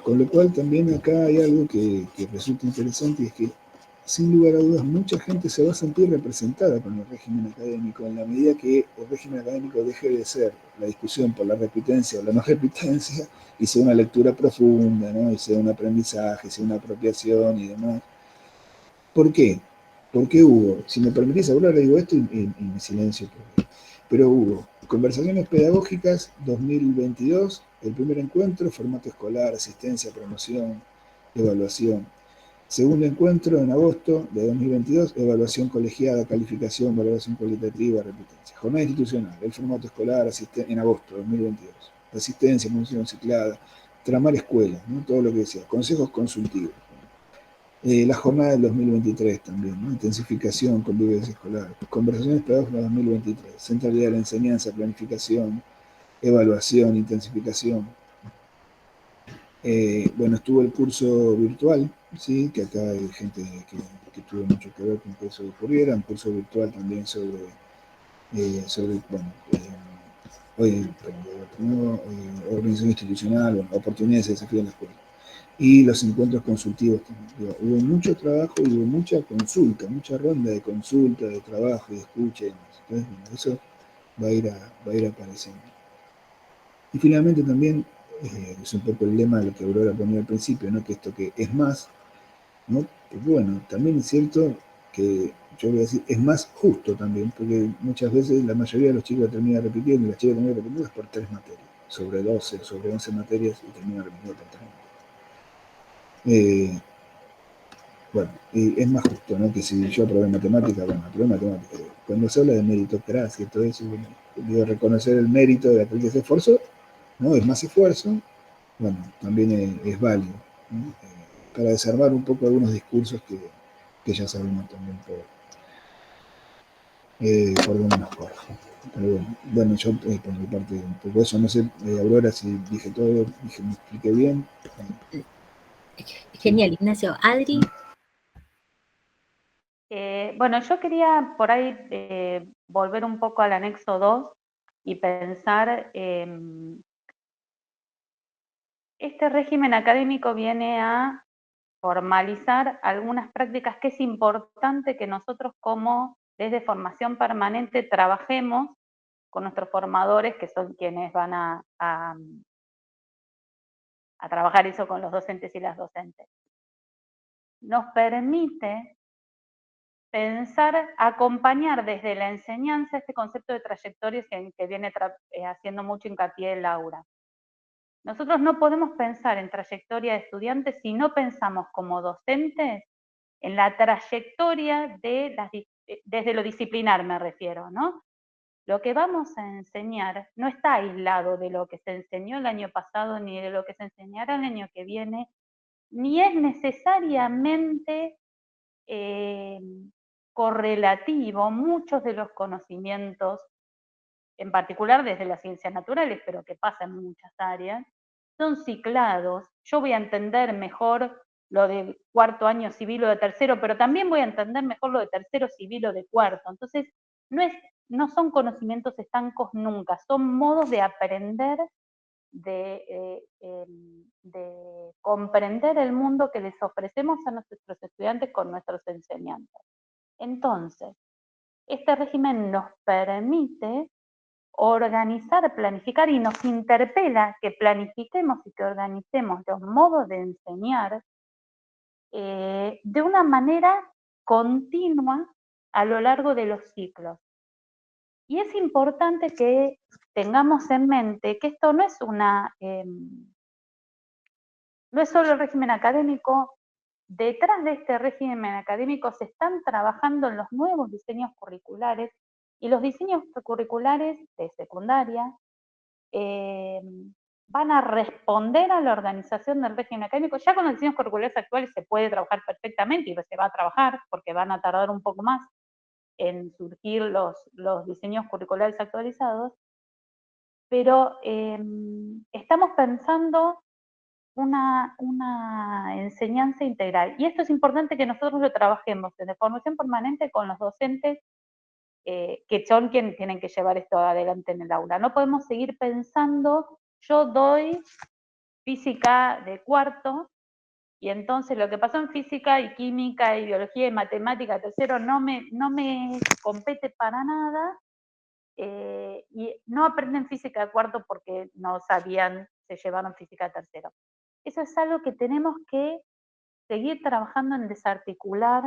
Con lo cual también acá hay algo que resulta interesante, y es que sin lugar a dudas mucha gente se va a sentir representada con el régimen académico en la medida que el régimen académico deje de ser la discusión por la repitencia o la no repitencia y sea una lectura profunda, ¿no? Y sea un aprendizaje, sea una apropiación y demás. ¿Por qué? Porque hubo, si me permitís hablar, digo esto y me silencio, pero hubo conversaciones pedagógicas 2022, el primer encuentro, formato escolar, asistencia, promoción, evaluación. Segundo encuentro en agosto de 2022, evaluación colegiada, calificación, valoración cualitativa, repitencia. Jornada institucional, el formato escolar en agosto de 2022. Asistencia, promoción ciclada, tramar escuela, ¿no? Todo lo que decía, consejos consultivos. La jornada del 2023 también, ¿no? Intensificación, convivencia escolar, conversaciones pedagógicas 2023, centralidad de la enseñanza, planificación, evaluación, intensificación. Bueno, estuvo el curso virtual, ¿sí? Que acá hay gente que tuvo mucho que ver con que eso ocurriera, un curso virtual también sobre bueno, organización institucional, bueno, oportunidades y desafíos en la escuela. Y los encuentros consultivos también. Digo, hubo mucho trabajo y hubo mucha consulta, mucha ronda de consulta, de trabajo y de escucha y demás. Entonces, bueno, eso va a ir apareciendo. Y finalmente también, es un poco el lema de lo que Aurora ponía al principio, ¿no? Que esto que es más, ¿no? Porque bueno, también es cierto que yo voy a decir, es más justo también, porque muchas veces la mayoría de los chicos terminan repitiendo, y las chicas terminan repitiendo por 3 materias, sobre 12, sobre 11 materias, y terminan repitiendo por 3 materias. Bueno, y es más justo, ¿no? Que si yo aprobé matemática, bueno, aprobé matemática. Cuando se habla de meritocracia y todo eso, bueno, digo, reconocer el mérito de aquel que se esforzó, ¿no? Es más esfuerzo, bueno, también es válido, ¿no? Para desarmar un poco algunos discursos que ya sabemos también por dónde nos corre. Pero bueno, yo por mi parte un poco eso, no sé, Aurora, si dije todo, me expliqué bien. Genial, Ignacio. Adri. Bueno, yo quería por ahí volver un poco al anexo 2 y pensar, este régimen académico viene a formalizar algunas prácticas que es importante que nosotros como desde formación permanente trabajemos con nuestros formadores, que son quienes van a trabajar eso con los docentes y las docentes. Nos permite pensar, acompañar desde la enseñanza este concepto de trayectorias en que viene haciendo mucho hincapié Laura. Nosotros no podemos pensar en trayectoria de estudiantes si no pensamos como docentes en la trayectoria desde lo disciplinar me refiero, ¿no? Lo que vamos a enseñar no está aislado de lo que se enseñó el año pasado ni de lo que se enseñará el año que viene, ni es necesariamente correlativo. Muchos de los conocimientos, en particular desde las ciencias naturales, pero que pasa en muchas áreas, son ciclados. Yo voy a entender mejor lo de cuarto año civil o de tercero, pero también voy a entender mejor lo de tercero civil o de cuarto. Entonces, no son conocimientos estancos nunca, son modos de aprender, de comprender el mundo que les ofrecemos a nuestros estudiantes con nuestros enseñantes. Entonces, este régimen nos permite organizar, planificar y nos interpela que planifiquemos y que organicemos los modos de enseñar de una manera continua a lo largo de los ciclos. Y es importante que tengamos en mente que esto no es no es solo el régimen académico. Detrás de este régimen académico se están trabajando en los nuevos diseños curriculares, y los diseños curriculares de secundaria van a responder a la organización del régimen académico. Ya con los diseños curriculares actuales se puede trabajar perfectamente y se va a trabajar porque van a tardar un poco más en surgir los diseños curriculares actualizados, pero estamos pensando una enseñanza integral. Y esto es importante que nosotros lo trabajemos desde formación permanente con los docentes que son quienes tienen que llevar esto adelante en el aula. No podemos seguir pensando, yo doy física de cuarto, y entonces lo que pasó en física y química y biología y matemática tercero no me compete para nada, y no aprenden física de cuarto porque no sabían, se llevaron física de tercero. Eso es algo que tenemos que seguir trabajando en desarticular.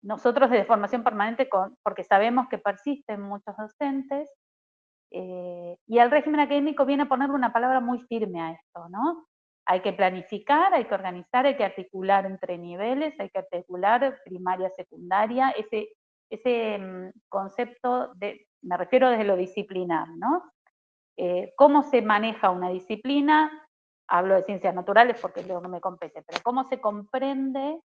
Nosotros desde formación permanente, porque sabemos que persisten muchos docentes, y el régimen académico viene a ponerle una palabra muy firme a esto, ¿no? Hay que planificar, hay que organizar, hay que articular entre niveles, hay que articular primaria, secundaria, ese concepto me refiero desde lo disciplinar, ¿no? ¿Cómo se maneja una disciplina? Hablo de ciencias naturales porque es lo que me compete, pero ¿cómo se comprende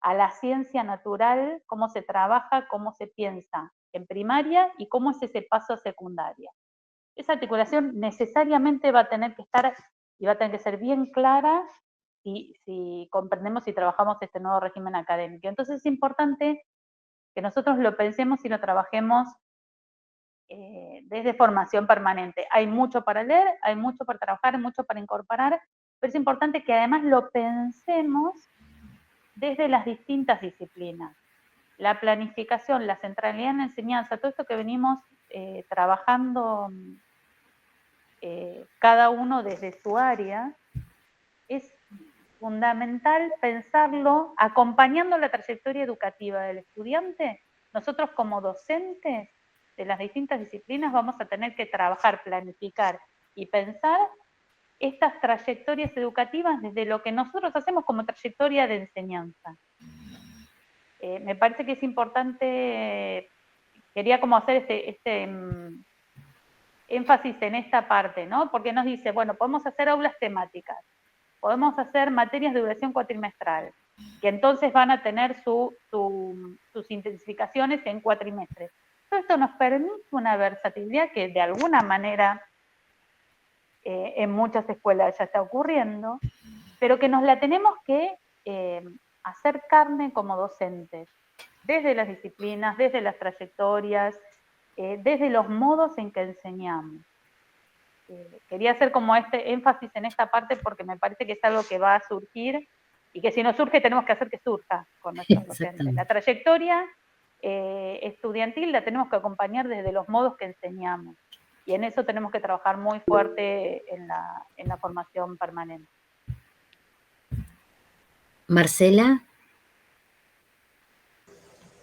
a la ciencia natural, cómo se trabaja, cómo se piensa en primaria y cómo es ese paso a secundaria? Esa articulación necesariamente va a tener que estar y va a tener que ser bien clara si comprendemos y trabajamos este nuevo régimen académico. Entonces es importante que nosotros lo pensemos y lo trabajemos desde formación permanente. Hay mucho para leer, hay mucho para trabajar, hay mucho para incorporar, pero es importante que además lo pensemos desde las distintas disciplinas. La planificación, la centralidad en la enseñanza, todo esto que venimos trabajando cada uno desde su área, es fundamental pensarlo acompañando la trayectoria educativa del estudiante. Nosotros como docentes de las distintas disciplinas vamos a tener que trabajar, planificar y pensar estas trayectorias educativas desde lo que nosotros hacemos como trayectoria de enseñanza. Me parece que es importante, quería como hacer este énfasis en esta parte, ¿no? Porque nos dice, bueno, podemos hacer aulas temáticas, podemos hacer materias de duración cuatrimestral, que entonces van a tener sus intensificaciones en cuatrimestres. Todo esto nos permite una versatilidad que de alguna manera en muchas escuelas ya está ocurriendo, pero que nos la tenemos que hacer carne como docentes, desde las disciplinas, desde las trayectorias, desde los modos en que enseñamos. Quería hacer como este énfasis en esta parte porque me parece que es algo que va a surgir y que si no surge tenemos que hacer que surja con nuestros docentes. La trayectoria estudiantil la tenemos que acompañar desde los modos que enseñamos y en eso tenemos que trabajar muy fuerte en la formación permanente. Marcela.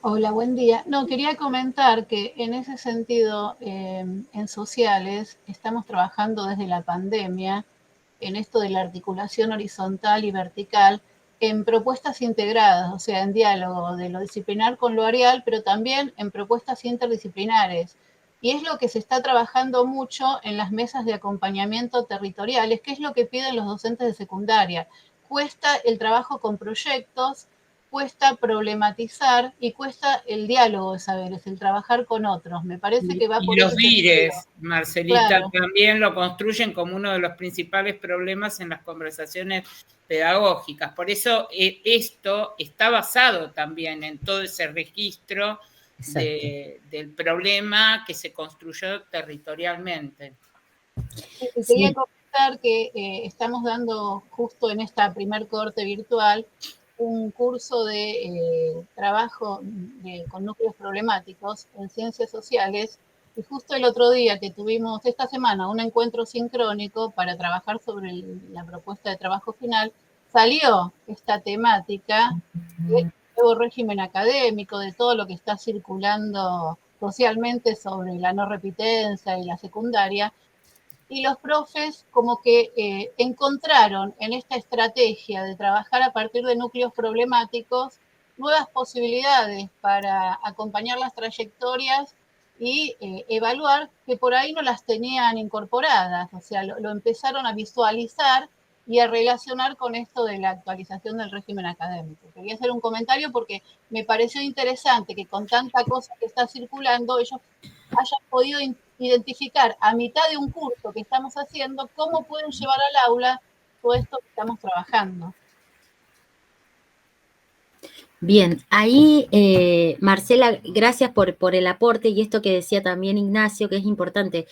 Hola, buen día. No, quería comentar que en ese sentido, en sociales, estamos trabajando desde la pandemia en esto de la articulación horizontal y vertical en propuestas integradas, o sea, en diálogo de lo disciplinar con lo áreal, pero también en propuestas interdisciplinares. Y es lo que se está trabajando mucho en las mesas de acompañamiento territoriales, que es lo que piden los docentes de secundaria. Cuesta el trabajo con proyectos, cuesta problematizar y cuesta el diálogo de saberes, el trabajar con otros. Me parece que va por y los vires, sentido. Marcelita, Claro. también lo construyen como uno de los principales problemas en las conversaciones pedagógicas. Por eso esto está basado también en todo ese registro del problema que se construyó territorialmente. Quería comentar que estamos dando justo en esta primer corte virtual un curso de trabajo con núcleos problemáticos en ciencias sociales, y justo el otro día que tuvimos esta semana un encuentro sincrónico para trabajar sobre la propuesta de trabajo final, salió esta temática del nuevo régimen académico, de todo lo que está circulando socialmente sobre la no repitencia y la secundaria, y los profes como que encontraron en esta estrategia de trabajar a partir de núcleos problemáticos nuevas posibilidades para acompañar las trayectorias y evaluar que por ahí no las tenían incorporadas, o sea, lo empezaron a visualizar y a relacionar con esto de la actualización del régimen académico. Quería hacer un comentario porque me pareció interesante que con tanta cosa que está circulando, ellos hayan podido identificar a mitad de un curso que estamos haciendo cómo pueden llevar al aula todo esto que estamos trabajando. Bien, ahí, Marcela, gracias por el aporte y esto que decía también Ignacio, que es importante.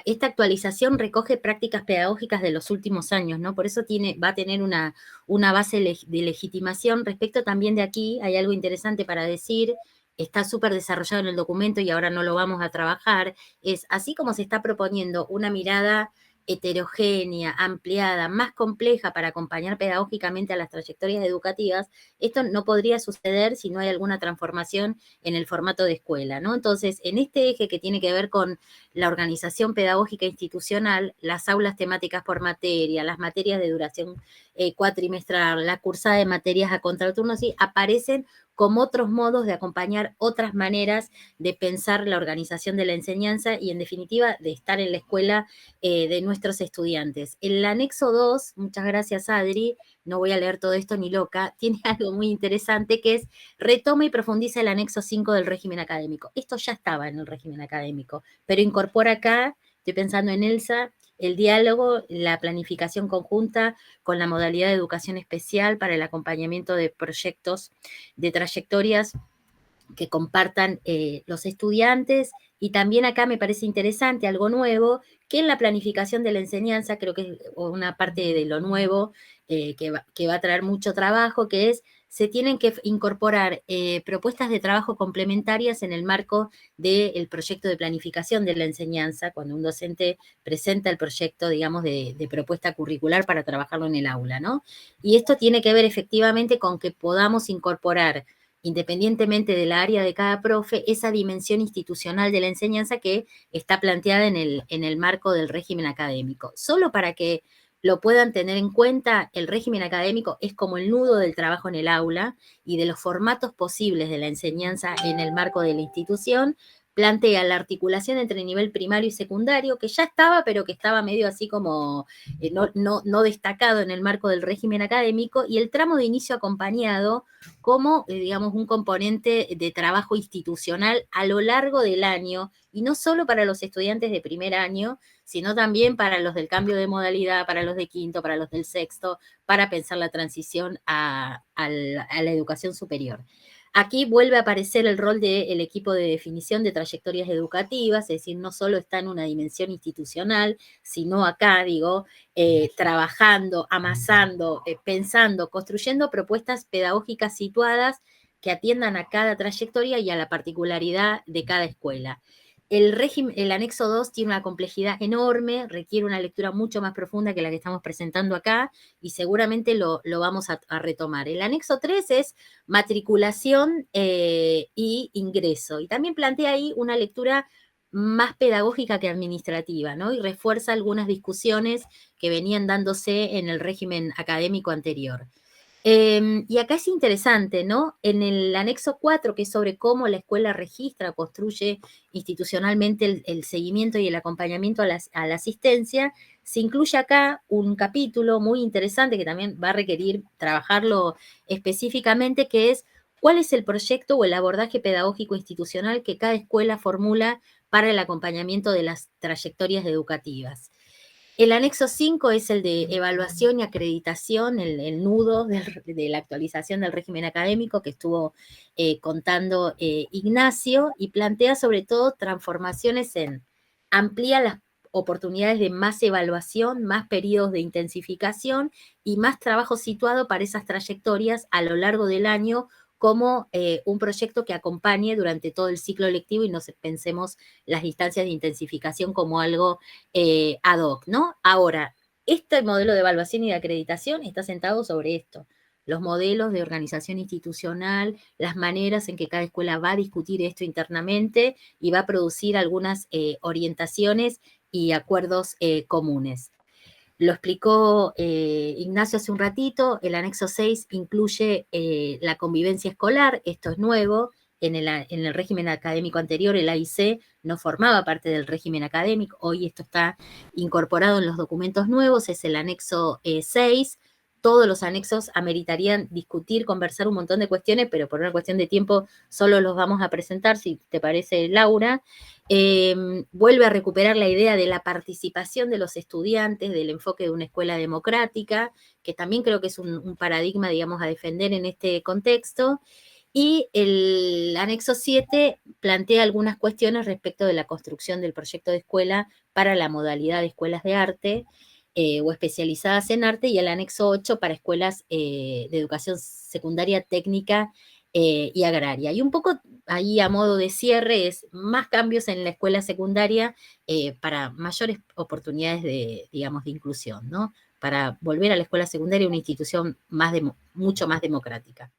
Esta actualización recoge prácticas pedagógicas de los últimos años, ¿no? Por eso va a tener una base de legitimación. Respecto también de aquí, hay algo interesante para decir, está súper desarrollado en el documento y ahora no lo vamos a trabajar, es así como se está proponiendo una mirada heterogénea, ampliada, más compleja para acompañar pedagógicamente a las trayectorias educativas. Esto no podría suceder si no hay alguna transformación en el formato de escuela, ¿no? Entonces, en este eje que tiene que ver con la organización pedagógica institucional, las aulas temáticas por materia, las materias de duración cuatrimestral, la cursada de materias a contraturno, sí, aparecen como otros modos de acompañar otras maneras de pensar la organización de la enseñanza y, en definitiva, de estar en la escuela de nuestros estudiantes. El anexo 2, muchas gracias, Adri, no voy a leer todo esto ni loca, tiene algo muy interesante que es retoma y profundiza el anexo 5 del régimen académico. Esto ya estaba en el régimen académico, pero incorpora acá, estoy pensando en Elsa, el diálogo, la planificación conjunta con la modalidad de educación especial para el acompañamiento de proyectos de trayectorias que compartan los estudiantes, y también acá me parece interesante algo nuevo, que en la planificación de la enseñanza, creo que es una parte de lo nuevo que va a traer mucho trabajo, que es, se tienen que incorporar propuestas de trabajo complementarias en el marco del proyecto de planificación de la enseñanza, cuando un docente presenta el proyecto, digamos, de propuesta curricular para trabajarlo en el aula, ¿no? Y esto tiene que ver efectivamente con que podamos incorporar, independientemente del área de cada profe, esa dimensión institucional de la enseñanza que está planteada en el marco del régimen académico. Solo para que lo puedan tener en cuenta, el régimen académico es como el nudo del trabajo en el aula y de los formatos posibles de la enseñanza en el marco de la institución. Plantea la articulación entre nivel primario y secundario, que ya estaba, pero que estaba medio así como no destacado en el marco del régimen académico, y el tramo de inicio acompañado como, digamos, un componente de trabajo institucional a lo largo del año, y no solo para los estudiantes de primer año, sino también para los del cambio de modalidad, para los de quinto, para los del sexto, para pensar la transición a la educación superior. Aquí vuelve a aparecer el rol del equipo de definición de trayectorias educativas, es decir, no solo está en una dimensión institucional, sino acá, digo, trabajando, amasando, pensando, construyendo propuestas pedagógicas situadas que atiendan a cada trayectoria y a la particularidad de cada escuela. El anexo 2 tiene una complejidad enorme, requiere una lectura mucho más profunda que la que estamos presentando acá, y seguramente lo vamos a retomar. El anexo 3 es matriculación y ingreso, y también plantea ahí una lectura más pedagógica que administrativa, ¿no? Y refuerza algunas discusiones que venían dándose en el régimen académico anterior. Y acá es interesante, ¿no? En el anexo 4, que es sobre cómo la escuela registra, construye institucionalmente el seguimiento y el acompañamiento a la asistencia, se incluye acá un capítulo muy interesante que también va a requerir trabajarlo específicamente, que es cuál es el proyecto o el abordaje pedagógico institucional que cada escuela formula para el acompañamiento de las trayectorias educativas. El anexo 5 es el de evaluación y acreditación, el nudo de la actualización del régimen académico que estuvo contando Ignacio, y plantea sobre todo transformaciones amplía las oportunidades de más evaluación, más periodos de intensificación y más trabajo situado para esas trayectorias a lo largo del año, como un proyecto que acompañe durante todo el ciclo lectivo, y no pensemos las instancias de intensificación como algo ad hoc, ¿no? Ahora, este modelo de evaluación y de acreditación está sentado sobre esto: los modelos de organización institucional, las maneras en que cada escuela va a discutir esto internamente y va a producir algunas orientaciones y acuerdos comunes. Lo explicó Ignacio hace un ratito. El anexo 6 incluye la convivencia escolar, esto es nuevo. En el régimen académico anterior, el AIC no formaba parte del régimen académico, hoy esto está incorporado en los documentos nuevos, es el anexo 6. Todos los anexos ameritarían discutir, conversar un montón de cuestiones, pero por una cuestión de tiempo solo los vamos a presentar, si te parece, Laura. vuelve a recuperar la idea de la participación de los estudiantes, del enfoque de una escuela democrática, que también creo que es un paradigma, digamos, a defender en este contexto. Y el anexo 7 plantea algunas cuestiones respecto de la construcción del proyecto de escuela para la modalidad de escuelas de arte o especializadas en arte, y el anexo 8 para escuelas de educación secundaria técnica y agraria. Y un poco ahí a modo de cierre es más cambios en la escuela secundaria para mayores oportunidades de, digamos, de inclusión, ¿no? Para volver a la escuela secundaria una institución mucho más democrática.